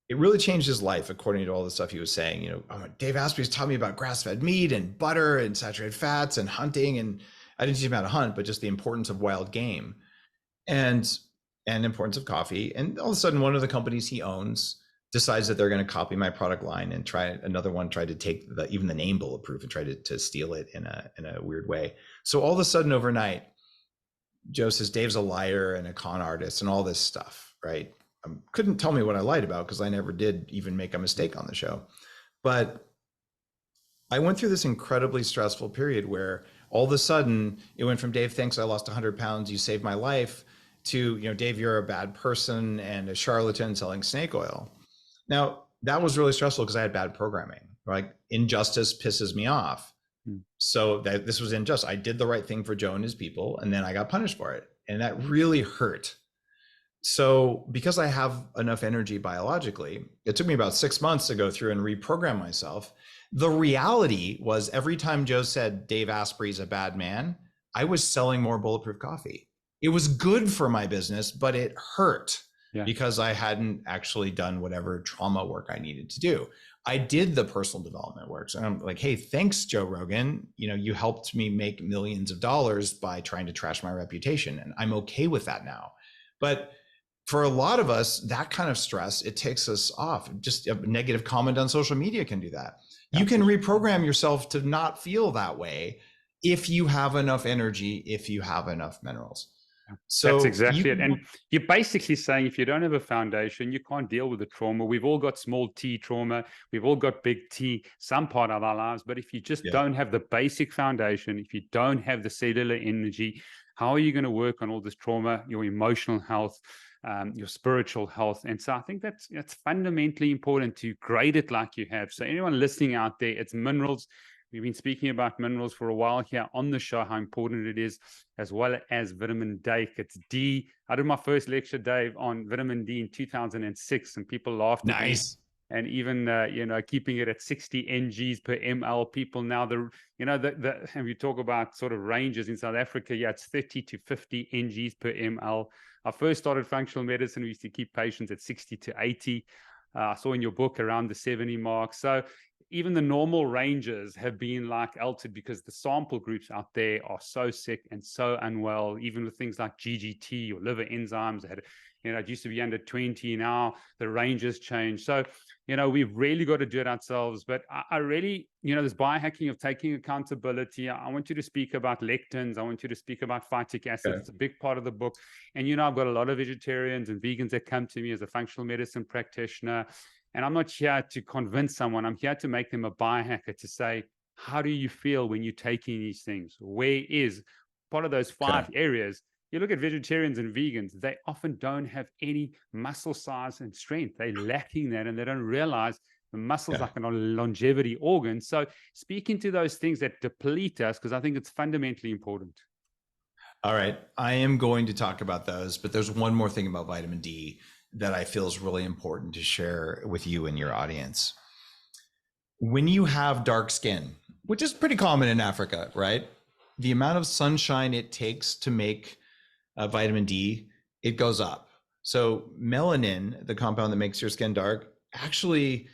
it really changed his life according to all the stuff he was saying. Dave Asprey's taught me about grass-fed meat and butter and saturated fats and hunting, and I didn't teach him how to hunt, but just the importance of wild game and importance of coffee. And all of a sudden, one of the companies he owns decides that they're going to copy my product line, and another one tried to take even the name Bulletproof and try to steal it in a weird way. So all of a sudden, overnight, Joe says Dave's a liar and a con artist and all this stuff, right? Couldn't tell me what I lied about because I never did even make a mistake on the show. But I went through this incredibly stressful period where all of a sudden it went from, Dave, thanks, I lost 100 pounds, you saved my life, to, Dave, you're a bad person and a charlatan selling snake oil. Now, that was really stressful because I had bad programming. Like, injustice pisses me off. So this was unjust. I did the right thing for Joe and his people, and then I got punished for it. And that really hurt. So because I have enough energy biologically, it took me about 6 months to go through and reprogram myself. The reality was, every time Joe said Dave Asprey's a bad man, I was selling more Bulletproof coffee. It was good for my business, but it hurt because I hadn't actually done whatever trauma work I needed to do. I did the personal development work. So I'm like, hey, thanks, Joe Rogan. You helped me make millions of dollars by trying to trash my reputation. And I'm okay with that now. But for a lot of us, that kind of stress, it takes us off. Just a negative comment on social media can do that. You can reprogram yourself to not feel that way if you have enough energy, if you have enough minerals. So that's exactly it. And you're basically saying, if you don't have a foundation, you can't deal with the trauma. We've all got small T trauma. We've all got big T, some part of our lives. But if you just don't have the basic foundation, if you don't have the cellular energy, how are you going to work on all this trauma, your emotional health, your spiritual health? And so I think that's fundamentally important to grade it like you have. So anyone listening out there, it's minerals. We've been speaking about minerals for a while here on the show, how important it is, as well as vitamin D. It's D. I did my first lecture, Dave, on vitamin D in 2006, and people laughed at me. And even, keeping it at 60 NGs per ml, people now, and we talk about sort of ranges in South Africa, it's 30 to 50 NGs per ml. I first started functional medicine. We used to keep patients at 60 to 80. I saw in your book around the 70 mark. So even the normal ranges have been like altered because the sample groups out there are so sick and so unwell, even with things like GGT or liver enzymes. It used to be under 20, now the ranges change. So, we've really got to do it ourselves. But I really, this biohacking of taking accountability. I want you to speak about lectins. I want you to speak about phytic acid. Okay. It's a big part of the book. And, I've got a lot of vegetarians and vegans that come to me as a functional medicine practitioner. And I'm not here to convince someone. I'm here to make them a biohacker, to say, how do you feel when you're taking these things? Where is part of those 5 areas? You look at vegetarians and vegans, they often don't have any muscle size and strength. They're lacking that, and they don't realize the muscles like a longevity organ. So speaking to those things that deplete us, because I think it's fundamentally important. All right. I am going to talk about those, but there's one more thing about vitamin D that I feel is really important to share with you and your audience. When you have dark skin, which is pretty common in Africa, right? The amount of sunshine it takes to make vitamin D, it goes up. So melanin, the compound that makes your skin dark, actually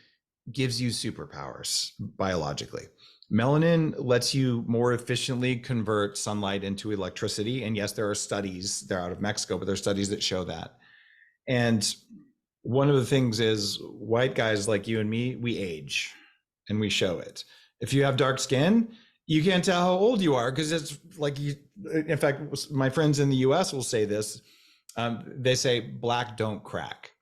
gives you superpowers biologically. Melanin lets you more efficiently convert sunlight into electricity. And yes, there are studies, they're out of Mexico, but there are studies that show that. And one of the things is white guys like you and me, we age and we show it. If you have dark skin, you can't tell how old you are, because it's like in fact, my friends in the US will say this. They say black don't crack.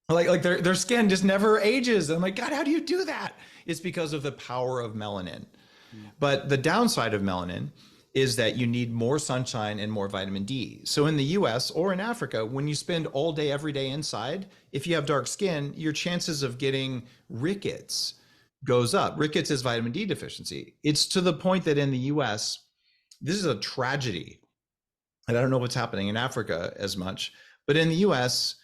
Like their skin just never ages. And I'm like, God, how do you do that? It's because of the power of melanin. But the downside of melanin is that you need more sunshine and more vitamin D. So in the US or in Africa, when you spend all day, every day inside, if you have dark skin, your chances of getting rickets goes up. Rickets is vitamin D deficiency. It's to the point that in the US, this is a tragedy. And I don't know what's happening in Africa as much, but in the US,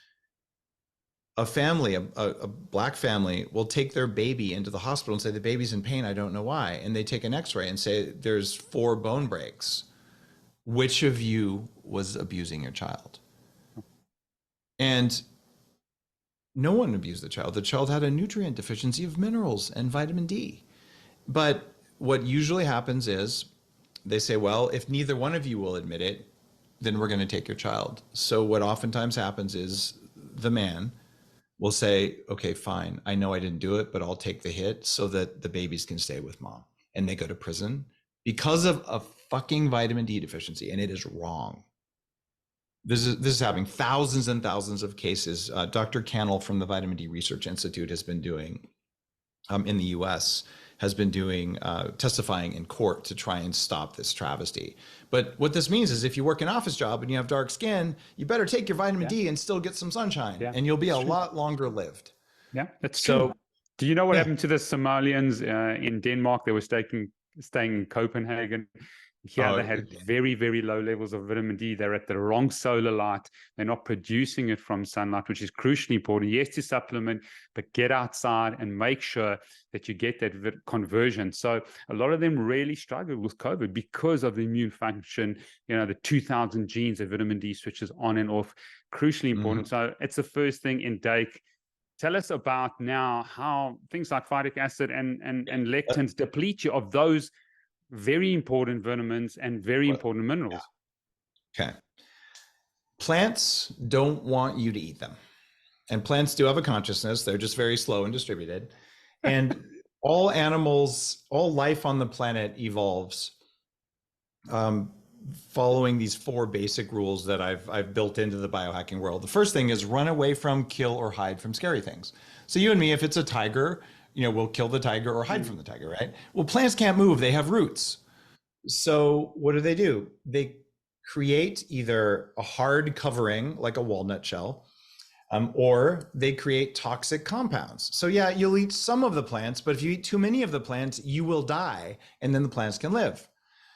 a family, a black family will take their baby into the hospital and say, the baby's in pain, I don't know why. And they take an x-ray and say, there's 4 bone breaks. Which of you was abusing your child? And no one abused the child. The child had a nutrient deficiency of minerals and vitamin D. But what usually happens is they say, well, if neither one of you will admit it, then we're going to take your child. So what oftentimes happens is the man will say, okay, fine, I know I didn't do it, but I'll take the hit so that the babies can stay with mom. And they go to prison because of a fucking vitamin D deficiency. And it is wrong. This is happening. Thousands and thousands of cases. Dr. Cannell from the Vitamin D Research Institute has been doing, in the US, has been doing, testifying in court to try and stop this travesty. But what this means is if you work an office job and you have dark skin, you better take your vitamin D and still get some sunshine, and you'll be a lot longer lived. Yeah, that's true. Do you know what happened to the Somalians in Denmark? They were staying in Copenhagen. Here they had very, very low levels of vitamin D. They're at the wrong solar light. They're not producing it from sunlight, which is crucially important. Yes, to supplement, but get outside and make sure that you get that conversion. So a lot of them really struggled with COVID because of the immune function, the 2,000 genes that vitamin D switches on and off, crucially important. So it's the first thing in Dake. Tell us about now how things like phytic acid and lectins deplete you of those very important vitamins and very important minerals. Okay. Plants don't want you to eat them. And plants do have a consciousness. They're just very slow and distributed. And all animals, all life on the planet evolves following these 4 basic rules that I've built into the biohacking world. The first thing is run away from, kill, or hide from scary things. So you and me, if it's a tiger, we'll kill the tiger or hide from the tiger, right? Well, plants can't move. They have roots. So what do? They create either a hard covering, like a walnut shell, or they create toxic compounds. So yeah, you'll eat some of the plants, but if you eat too many of the plants, you will die, and then the plants can live.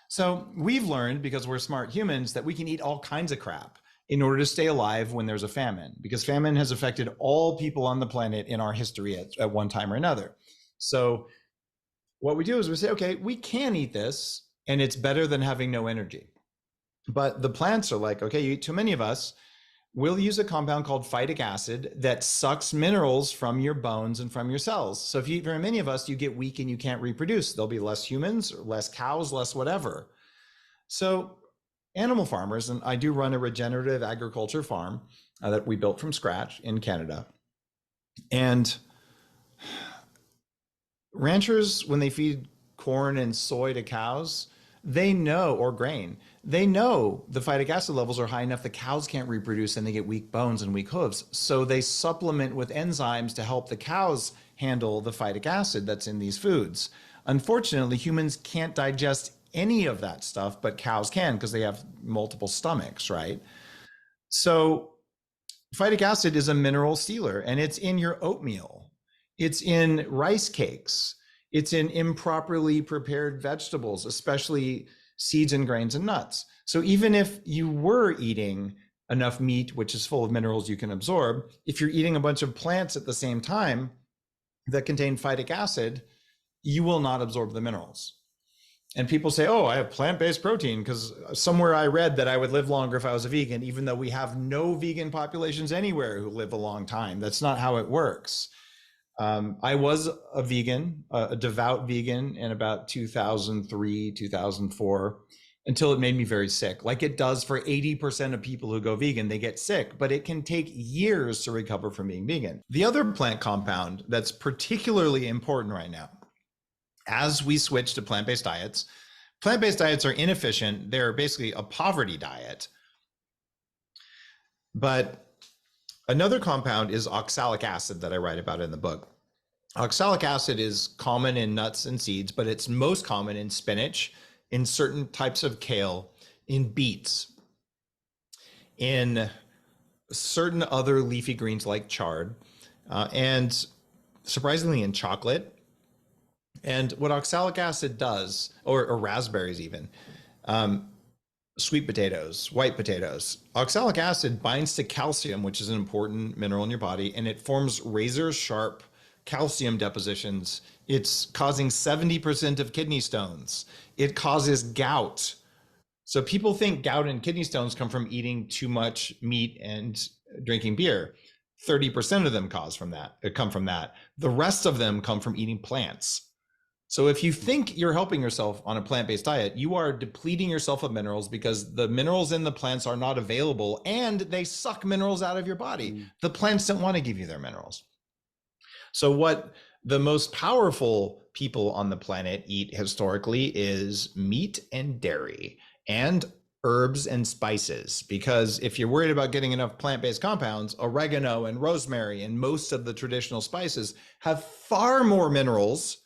So we've learned, because we're smart humans, that we can eat all kinds of crap in order to stay alive when there's a famine, because famine has affected all people on the planet in our history at one time or another. So what we do is we say, okay, we can eat this, and it's better than having no energy. But the plants are like, okay, you eat too many of us, will use a compound called phytic acid that sucks minerals from your bones and from your cells. So if you eat very many of us, you get weak and you can't reproduce. There'll be less humans, or less cows, less whatever. So animal farmers, and I do run a regenerative agriculture farm that we built from scratch in Canada. And ranchers, when they feed corn and soy to cows, they know, or grain, they know the phytic acid levels are high enough the cows can't reproduce and they get weak bones and weak hooves. So they supplement with enzymes to help the cows handle the phytic acid that's in these foods. Unfortunately, humans can't digest any of that stuff, but cows can because they have multiple stomachs, right? So phytic acid is a mineral stealer, and it's in your oatmeal. It's in rice cakes. It's in improperly prepared vegetables, especially seeds and grains and nuts. So even if you were eating enough meat, which is full of minerals you can absorb, if you're eating a bunch of plants at the same time that contain phytic acid, you will not absorb the minerals. And people say, oh, I have plant-based protein because somewhere I read that I would live longer if I was a vegan, even though we have no vegan populations anywhere who live a long time. That's not how it works. I was a vegan, a devout vegan in about 2003, 2004, until it made me very sick. Like it does for 80% of people who go vegan, they get sick, but it can take years to recover from being vegan. The other plant compound that's particularly important right now, as we switch to plant-based diets are inefficient. They're basically a poverty diet. But another compound is oxalic acid that I write about in the book. Oxalic acid is common in nuts and seeds, but it's most common in spinach, in certain types of kale, in beets, in certain other leafy greens like chard, and surprisingly in chocolate. And what oxalic acid does, or raspberries even, sweet potatoes, white potatoes, oxalic acid binds to calcium, which is an important mineral in your body, and it forms razor sharp calcium depositions. It's causing 70% of kidney stones. It causes gout. So people think gout and kidney stones come from eating too much meat and drinking beer. 30% of them come from that. The rest of them come from eating plants. So if you think you're helping yourself on a plant-based diet, you are depleting yourself of minerals because the minerals in the plants are not available and they suck minerals out of your body. The plants don't want to give you their minerals. So what the most powerful people on the planet eat historically is meat and dairy and herbs and spices, because if you're worried about getting enough plant-based compounds, oregano and rosemary and most of the traditional spices have far more minerals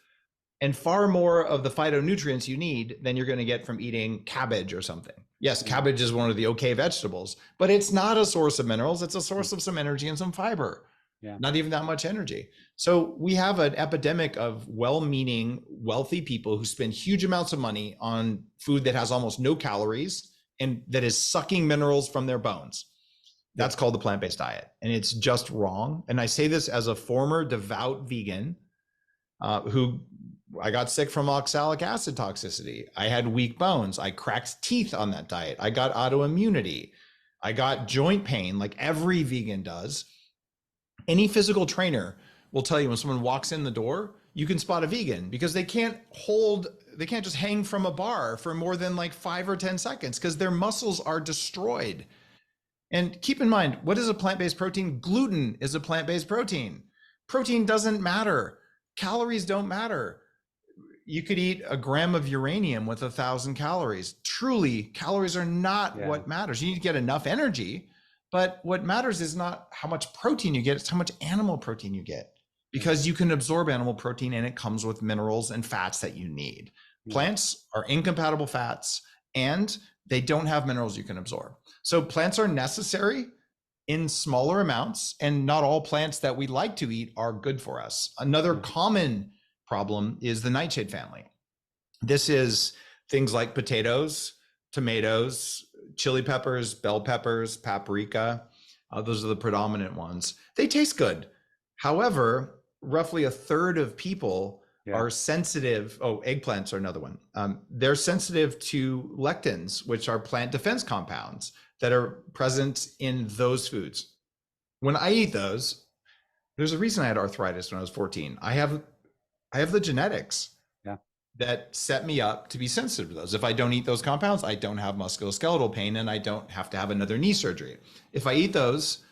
and far more of the phytonutrients you need than you're going to get from eating cabbage or something. Yes, cabbage is one of the okay vegetables, but it's not a source of minerals. It's a source of some energy and some fiber. Yeah. Not even that much energy. So we have an epidemic of well-meaning, wealthy people who spend huge amounts of money on food that has almost no calories and that is sucking minerals from their bones. That's called the plant-based diet. And it's just wrong. And I say this as a former devout vegan who I got sick from oxalic acid toxicity. I had weak bones. I cracked teeth on that diet. I got autoimmunity. I got joint pain like every vegan does. Any physical trainer will tell you when someone walks in the door, you can spot a vegan because they can't just hang from a bar for more than like 5 or 10 seconds because their muscles are destroyed. And keep in mind, what is a plant-based protein? Gluten is a plant-based protein. Protein doesn't matter. Calories don't matter. You could eat a gram of uranium with 1,000 calories. Truly, calories are not what matters. You need to get enough energy, but what matters is not how much protein you get, it's how much animal protein you get, because you can absorb animal protein and it comes with minerals and fats that you need. Plants are incompatible fats and they don't have minerals you can absorb. So plants are necessary in smaller amounts, and not all plants that we like to eat are good for us. Another common problem is the nightshade family. This is things like potatoes, tomatoes, chili peppers, bell peppers, paprika. Those are the predominant ones. They taste good. However, roughly a third of people Yeah. are sensitive. Oh, eggplants are another one. They're sensitive to lectins, which are plant defense compounds that are present in those foods. When I eat those, there's a reason I had arthritis when I was 14. I have the genetics Yeah. that set me up to be sensitive to those. If I don't eat those compounds, I don't have musculoskeletal pain and I don't have to have another knee surgery. If I eat those,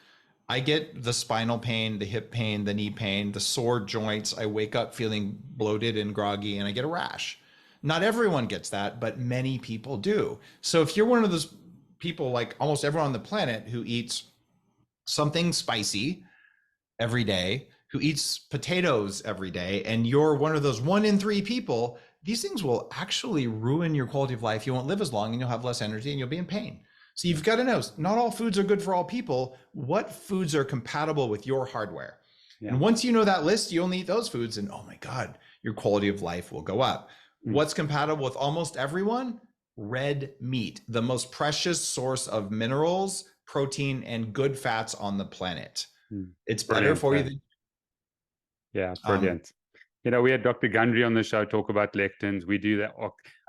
I get the spinal pain, the hip pain, the knee pain, the sore joints. I wake up feeling bloated and groggy and I get a rash. Not everyone gets that, but many people do. So if you're one of those people, like almost everyone on the planet, who eats something spicy every day, who eats potatoes every day, and you're one of those 1 in 3 people, these things will actually ruin your quality of life. You won't live as long and you'll have less energy and you'll be in pain. So you've got to know, not all foods are good for all people. What foods are compatible with your hardware? Yeah. And once you know that list, you only eat those foods and oh my God, your quality of life will go up. What's compatible with almost everyone? Red meat, the most precious source of minerals, protein, and good fats on the planet. It's better for you than yeah, brilliant. We had Dr. Gundry on the show talk about lectins. We do that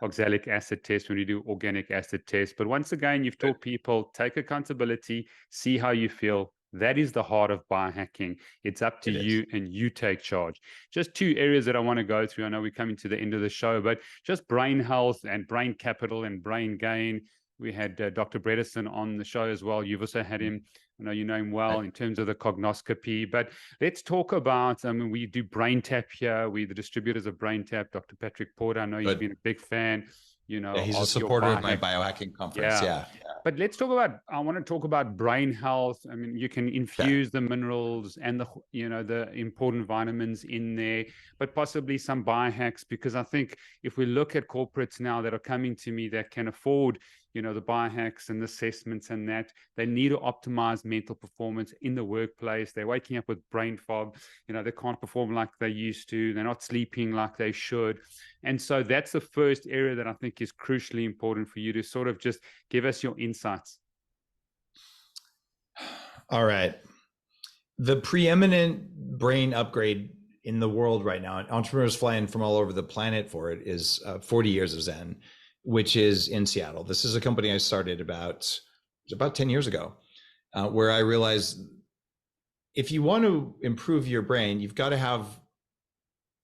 oxalic acid test when we do organic acid test. But once again, you've taught people, take accountability, see how you feel. That is the heart of biohacking. It's up to you and you take charge. Just 2 areas that I want to go through. I know we're coming to the end of the show, but just brain health and brain capital and brain gain. We had Dr. Bredesen on the show as well. You've also had him. I know you know him well in terms of the cognoscopy, but let's talk about, we do Brain Tap here. We're the distributors of Brain Tap. Dr. Patrick Porter, I know you've been a big fan, he's a supporter of my biohacking conference. Yeah. But I want to talk about brain health. You can infuse the minerals and the important vitamins in there, but possibly some biohacks, because I think if we look at corporates now that are coming to me that can afford the biohacks and the assessments and that, they need to optimize mental performance in the workplace. They're waking up with brain fog. They can't perform like they used to. They're not sleeping like they should. And so that's the first area that I think is crucially important for you to sort of just give us your insights. All right. The preeminent brain upgrade in the world right now, and entrepreneurs flying from all over the planet for it, is 40 Years of Zen, which is in Seattle. This is a company I started about 10 years ago, where I realized if you want to improve your brain, you've got to have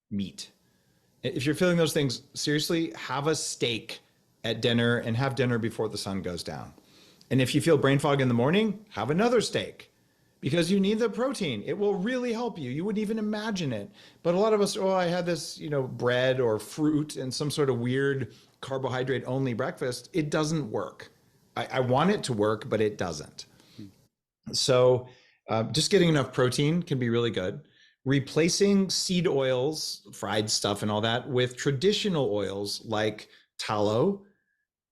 meat. If you're feeling those things, seriously, have a steak at dinner and have dinner before the sun goes down. And if you feel brain fog in the morning, have another steak, because you need the protein. It will really help you. You wouldn't even imagine it. But a lot of us, I had this, bread or fruit and some sort of weird carbohydrate only breakfast. It doesn't work. I want it to work, but it doesn't. So just getting enough protein can be really good. Replacing seed oils, fried stuff and all that, with traditional oils like tallow,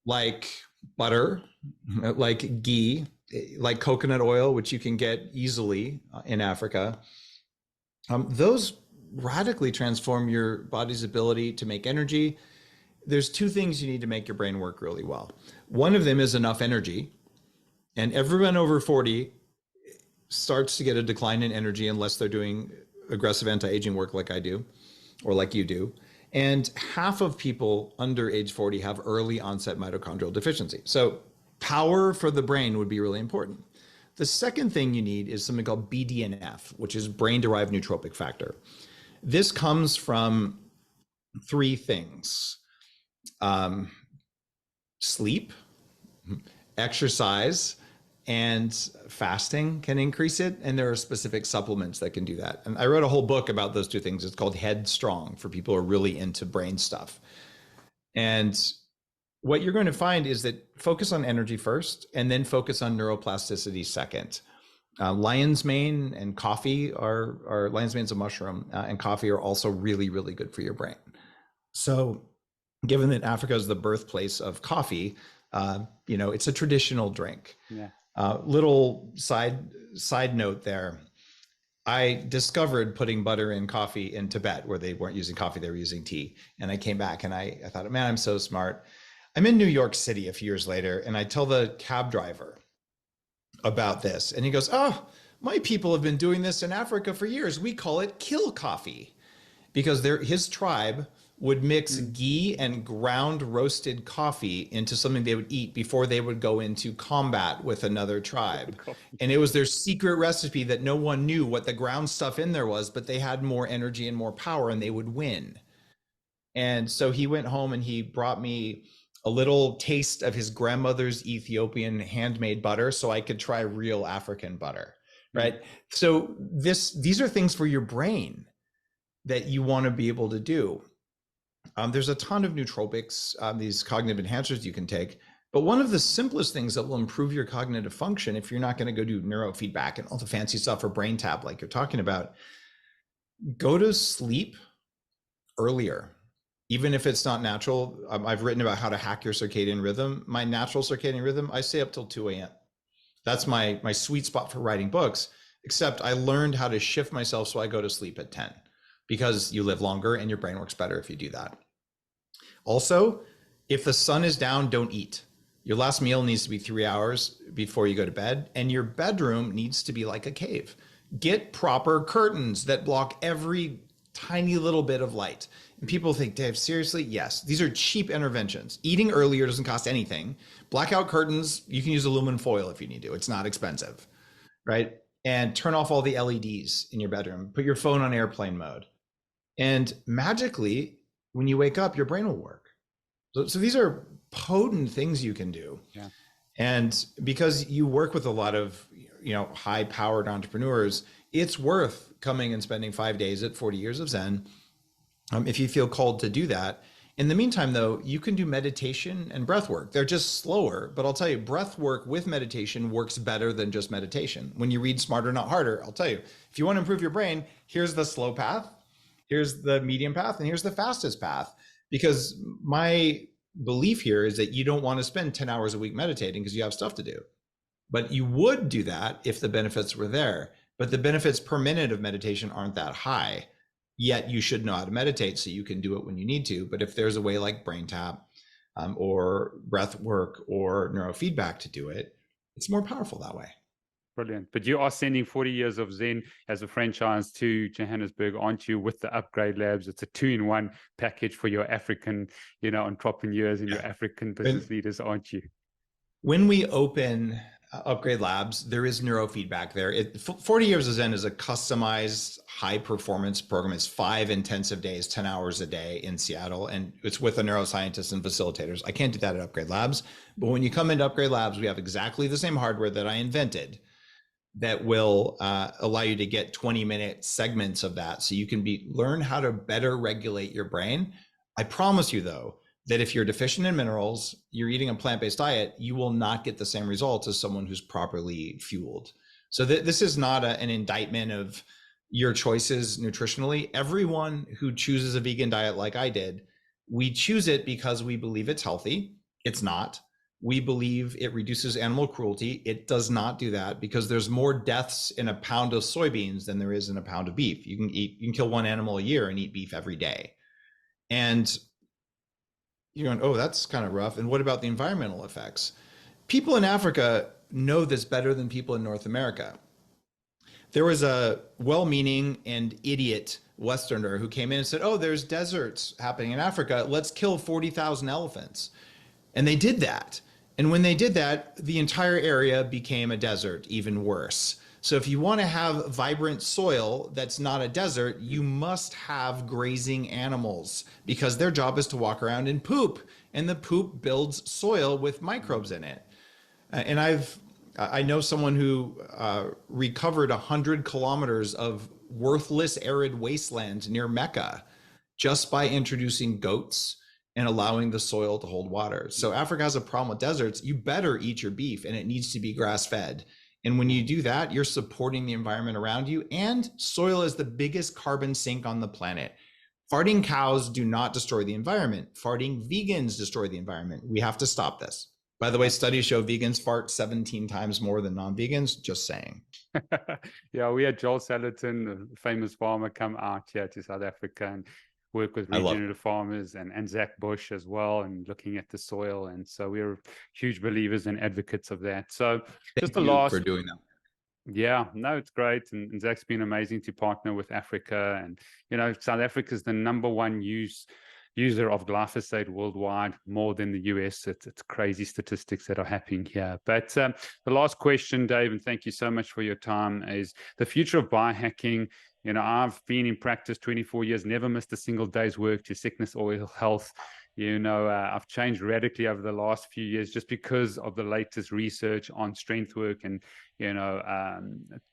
like butter, like ghee, like coconut oil, which you can get easily in Africa. Those radically transform your body's ability to make energy. There's 2 things you need to make your brain work really well. One of them is enough energy. And everyone over 40 starts to get a decline in energy unless they're doing aggressive anti-aging work like I do, or like you do. And half of people under age 40 have early onset mitochondrial deficiency. So power for the brain would be really important. The second thing you need is something called BDNF, which is brain-derived nootropic factor. This comes from 3 things. Sleep, exercise, and fasting can increase it. And there are specific supplements that can do that. And I wrote a whole book about those 2 things. It's called Headstrong, for people who are really into brain stuff. And what you're going to find is that focus on energy first, and then focus on neuroplasticity second. Lion's mane and coffee lion's mane's a mushroom, and coffee are also really, really good for your brain. So given that Africa is the birthplace of coffee, it's a traditional drink. Yeah. Little side note there. I discovered putting butter in coffee in Tibet, where they weren't using coffee, they were using tea. And I came back and I thought, man, I'm so smart. I'm in New York City a few years later, and I tell the cab driver about this. And he goes, oh, my people have been doing this in Africa for years. We call it kill coffee. because his tribe would mix Mm. ghee and ground roasted coffee into something they would eat before they would go into combat with another With the tribe. coffee. And it was their secret recipe that no one knew what the ground stuff in there was, but they had more energy and more power and they would win. And so he went home and he brought me a little taste of his grandmother's Ethiopian handmade butter so I could try real African butter, Mm. right? So these are things for your brain that you want to be able to do. There's a ton of nootropics, these cognitive enhancers you can take. But one of the simplest things that will improve your cognitive function, if you're not going to go do neurofeedback and all the fancy stuff for brain tap like you're talking about, go to sleep earlier. Even if it's not natural, I've written about how to hack your circadian rhythm. My natural circadian rhythm, I stay up till 2 a.m. That's my sweet spot for writing books, except I learned how to shift myself so I go to sleep at 10 because you live longer and your brain works better if you do that. Also, if the sun is down, don't eat. Your last meal needs to be 3 hours before you go to bed, and your bedroom needs to be like a cave. Get proper curtains that block every tiny little bit of light. And people think, Dave, seriously? Yes. These are cheap interventions. Eating earlier doesn't cost anything. Blackout curtains, you can use aluminum foil if you need to. It's not expensive, right? And turn off all the LEDs in your bedroom. Put your phone on airplane mode. And magically, when you wake up, your brain will work. So these are potent things you can do. Yeah. And because you work with a lot of, high-powered entrepreneurs, it's worth coming and spending 5 days at 40 Years of Zen if you feel called to do that. In the meantime, though, you can do meditation and breath work. They're just slower, but I'll tell you, breath work with meditation works better than just meditation. When you read Smarter, Not Harder, I'll tell you, if you want to improve your brain, here's the slow path, here's the medium path, and here's the fastest path. Because my belief here is that you don't want to spend 10 hours a week meditating because you have stuff to do. But you would do that if the benefits were there. But the benefits per minute of meditation aren't that high. Yet you should know how to meditate so you can do it when you need to. But if there's a way like brain tap or breath work or neurofeedback to do it, it's more powerful that way. Brilliant. But you are sending 40 Years of Zen as a franchise to Johannesburg, aren't you, with the Upgrade Labs? It's a 2-in-1 package for your African, entrepreneurs and your African business leaders, aren't you? When we open Upgrade Labs, there is neurofeedback there. 40 Years of Zen is a customized high performance program. It's 5 intensive days, 10 hours a day in Seattle, and it's with a neuroscientist and facilitators. I can't do that at Upgrade Labs, but when you come into Upgrade Labs, we have exactly the same hardware that I invented that will allow you to get 20-minute segments of that, so you can learn how to better regulate your brain. I promise you, though, that if you're deficient in minerals, you're eating a plant-based diet, you will not get the same results as someone who's properly fueled. So this is not an indictment of your choices nutritionally. Everyone who chooses a vegan diet like I did, we choose it because we believe it's healthy. It's not. We believe it reduces animal cruelty. It does not do that because there's more deaths in a pound of soybeans than there is in a pound of beef. You can kill one animal a year and eat beef every day. And you're going, oh, that's kind of rough. And what about the environmental effects? People in Africa know this better than people in North America. There was a well-meaning and idiot Westerner who came in and said, oh, there's deserts happening in Africa. Let's kill 40,000 elephants. And they did that. And when they did that, the entire area became a desert, even worse. So if you want to have vibrant soil that's not a desert, you must have grazing animals because their job is to walk around and poop. And the poop builds soil with microbes in it. And I know someone who recovered 100 kilometers of worthless arid wasteland near Mecca just by introducing goats and allowing the soil to hold water. So Africa has a problem with deserts. You better eat your beef and it needs to be grass-fed. And when you do that, you're supporting the environment around you, and soil is the biggest carbon sink on the planet. Farting cows do not destroy the environment. Farting vegans destroy the environment. We have to stop this. By the way, studies show vegans fart 17 times more than non-vegans, just saying. Yeah, we had Joel Salatin, a famous farmer, come out here to South Africa and work with regenerative farmers, and Zach Bush as well, and looking at the soil. And so we're huge believers and advocates of that. So Thank you for doing that. Yeah, no, it's great. And Zach's been amazing to partner with Africa. And, South Africa is the number one user of glyphosate worldwide, more than the US. It's crazy statistics that are happening here. But the last question, Dave, and thank you so much for your time, is the future of biohacking. I've been in practice 24 years, never missed a single day's work to sickness or ill health. I've changed radically over the last few years just because of the latest research on strength work, and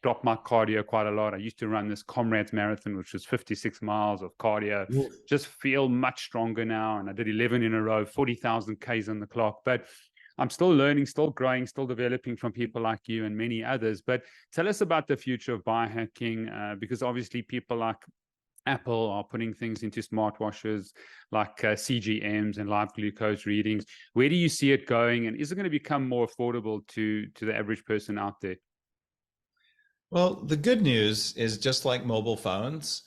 dropped my cardio quite a lot. I used to run this Comrades Marathon, which was 56 miles of cardio. Oof. Just feel much stronger now. And I did 11 in a row, 40,000 Ks on the clock. But I'm still learning, still growing, still developing from people like you and many others. But tell us about the future of biohacking, because obviously people like Apple are putting things into smartwatches like CGMs and live glucose readings. Where do you see it going? And is it going to become more affordable to the average person out there? Well, the good news is, just like mobile phones,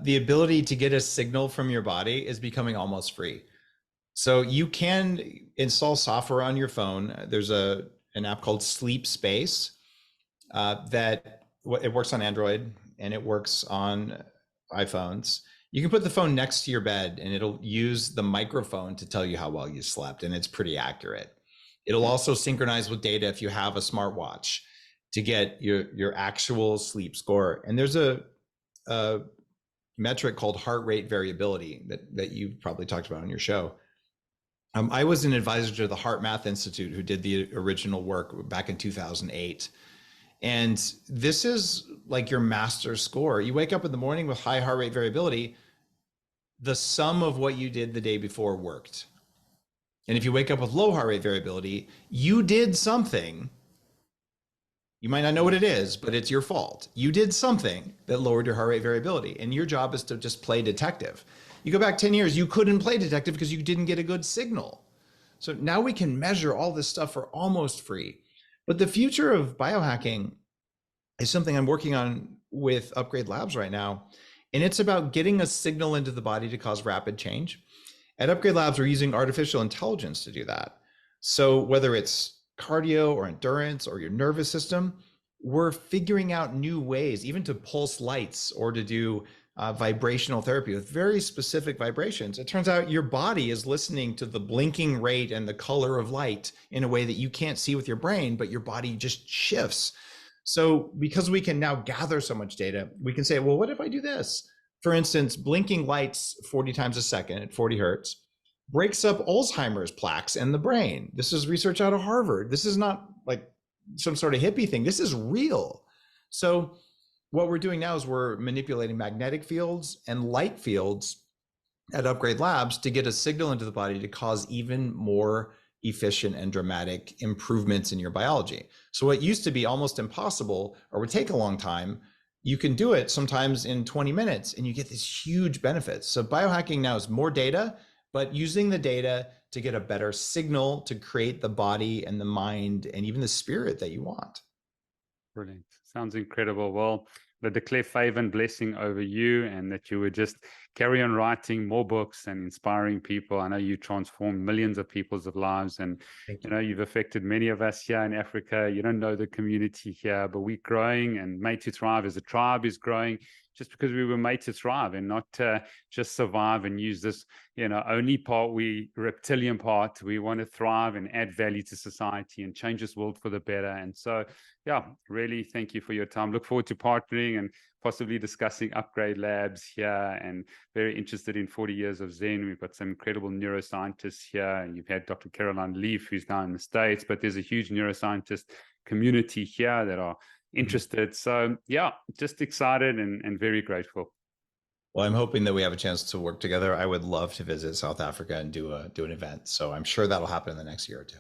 the ability to get a signal from your body is becoming almost free. So you can install software on your phone. There's an app called Sleep Space that it works on Android and it works on iPhones. You can put the phone next to your bed and it'll use the microphone to tell you how well you slept, and it's pretty accurate. It'll also synchronize with data if you have a smartwatch to get your actual sleep score. And there's a metric called heart rate variability that you probably talked about on your show. I was an advisor to the Heart Math Institute, who did the original work back in 2008. And this is like your master score. You wake up in the morning with high heart rate variability, the sum of what you did the day before worked. And if you wake up with low heart rate variability, you did something. You might not know what it is, but it's your fault. You did something that lowered your heart rate variability, and your job is to just play detective. You go back 10 years, you couldn't play detective because you didn't get a good signal. So now we can measure all this stuff for almost free. But the future of biohacking is something I'm working on with Upgrade Labs right now. And it's about getting a signal into the body to cause rapid change. At Upgrade Labs, we're using artificial intelligence to do that. So whether it's cardio or endurance or your nervous system, we're figuring out new ways, even to pulse lights or to do vibrational therapy with very specific vibrations. It turns out your body is listening to the blinking rate and the color of light in a way that you can't see with your brain, but your body just shifts. So because we can now gather so much data, we can say, well, what if I do this? For instance, blinking lights 40 times a second at 40 hertz breaks up Alzheimer's plaques in the brain. This is research out of Harvard. This is not like some sort of hippie thing. This is real. So what we're doing now is we're manipulating magnetic fields and light fields at Upgrade Labs to get a signal into the body to cause even more efficient and dramatic improvements in your biology. So what used to be almost impossible or would take a long time, you can do it sometimes in 20 minutes and you get these huge benefits. So biohacking now is more data, but using the data to get a better signal to create the body and the mind and even the spirit that you want. Brilliant. Sounds incredible. Well, I declare favor and blessing over you, and that you would just carry on writing more books and inspiring people. I know you transform millions of people's lives, and Thank you. you've affected many of us here in Africa. You don't know the community here, but we're growing, and Made to Thrive as a tribe is growing just because we were made to thrive and not just survive and use this, only part, we reptilian part. We want to thrive and add value to society and change this world for the better. And so, yeah, really thank you for your time. Look forward to partnering and possibly discussing Upgrade Labs here, and very interested in 40 years of Zen. We've got some incredible neuroscientists here, and you've had Dr. Caroline Leaf, who's now in the States, but there's a huge neuroscientist community here that are interested. So yeah, just excited and very grateful. Well, I'm hoping that we have a chance to work together. I would love to visit South Africa and do an event. So I'm sure that'll happen in the next year or two.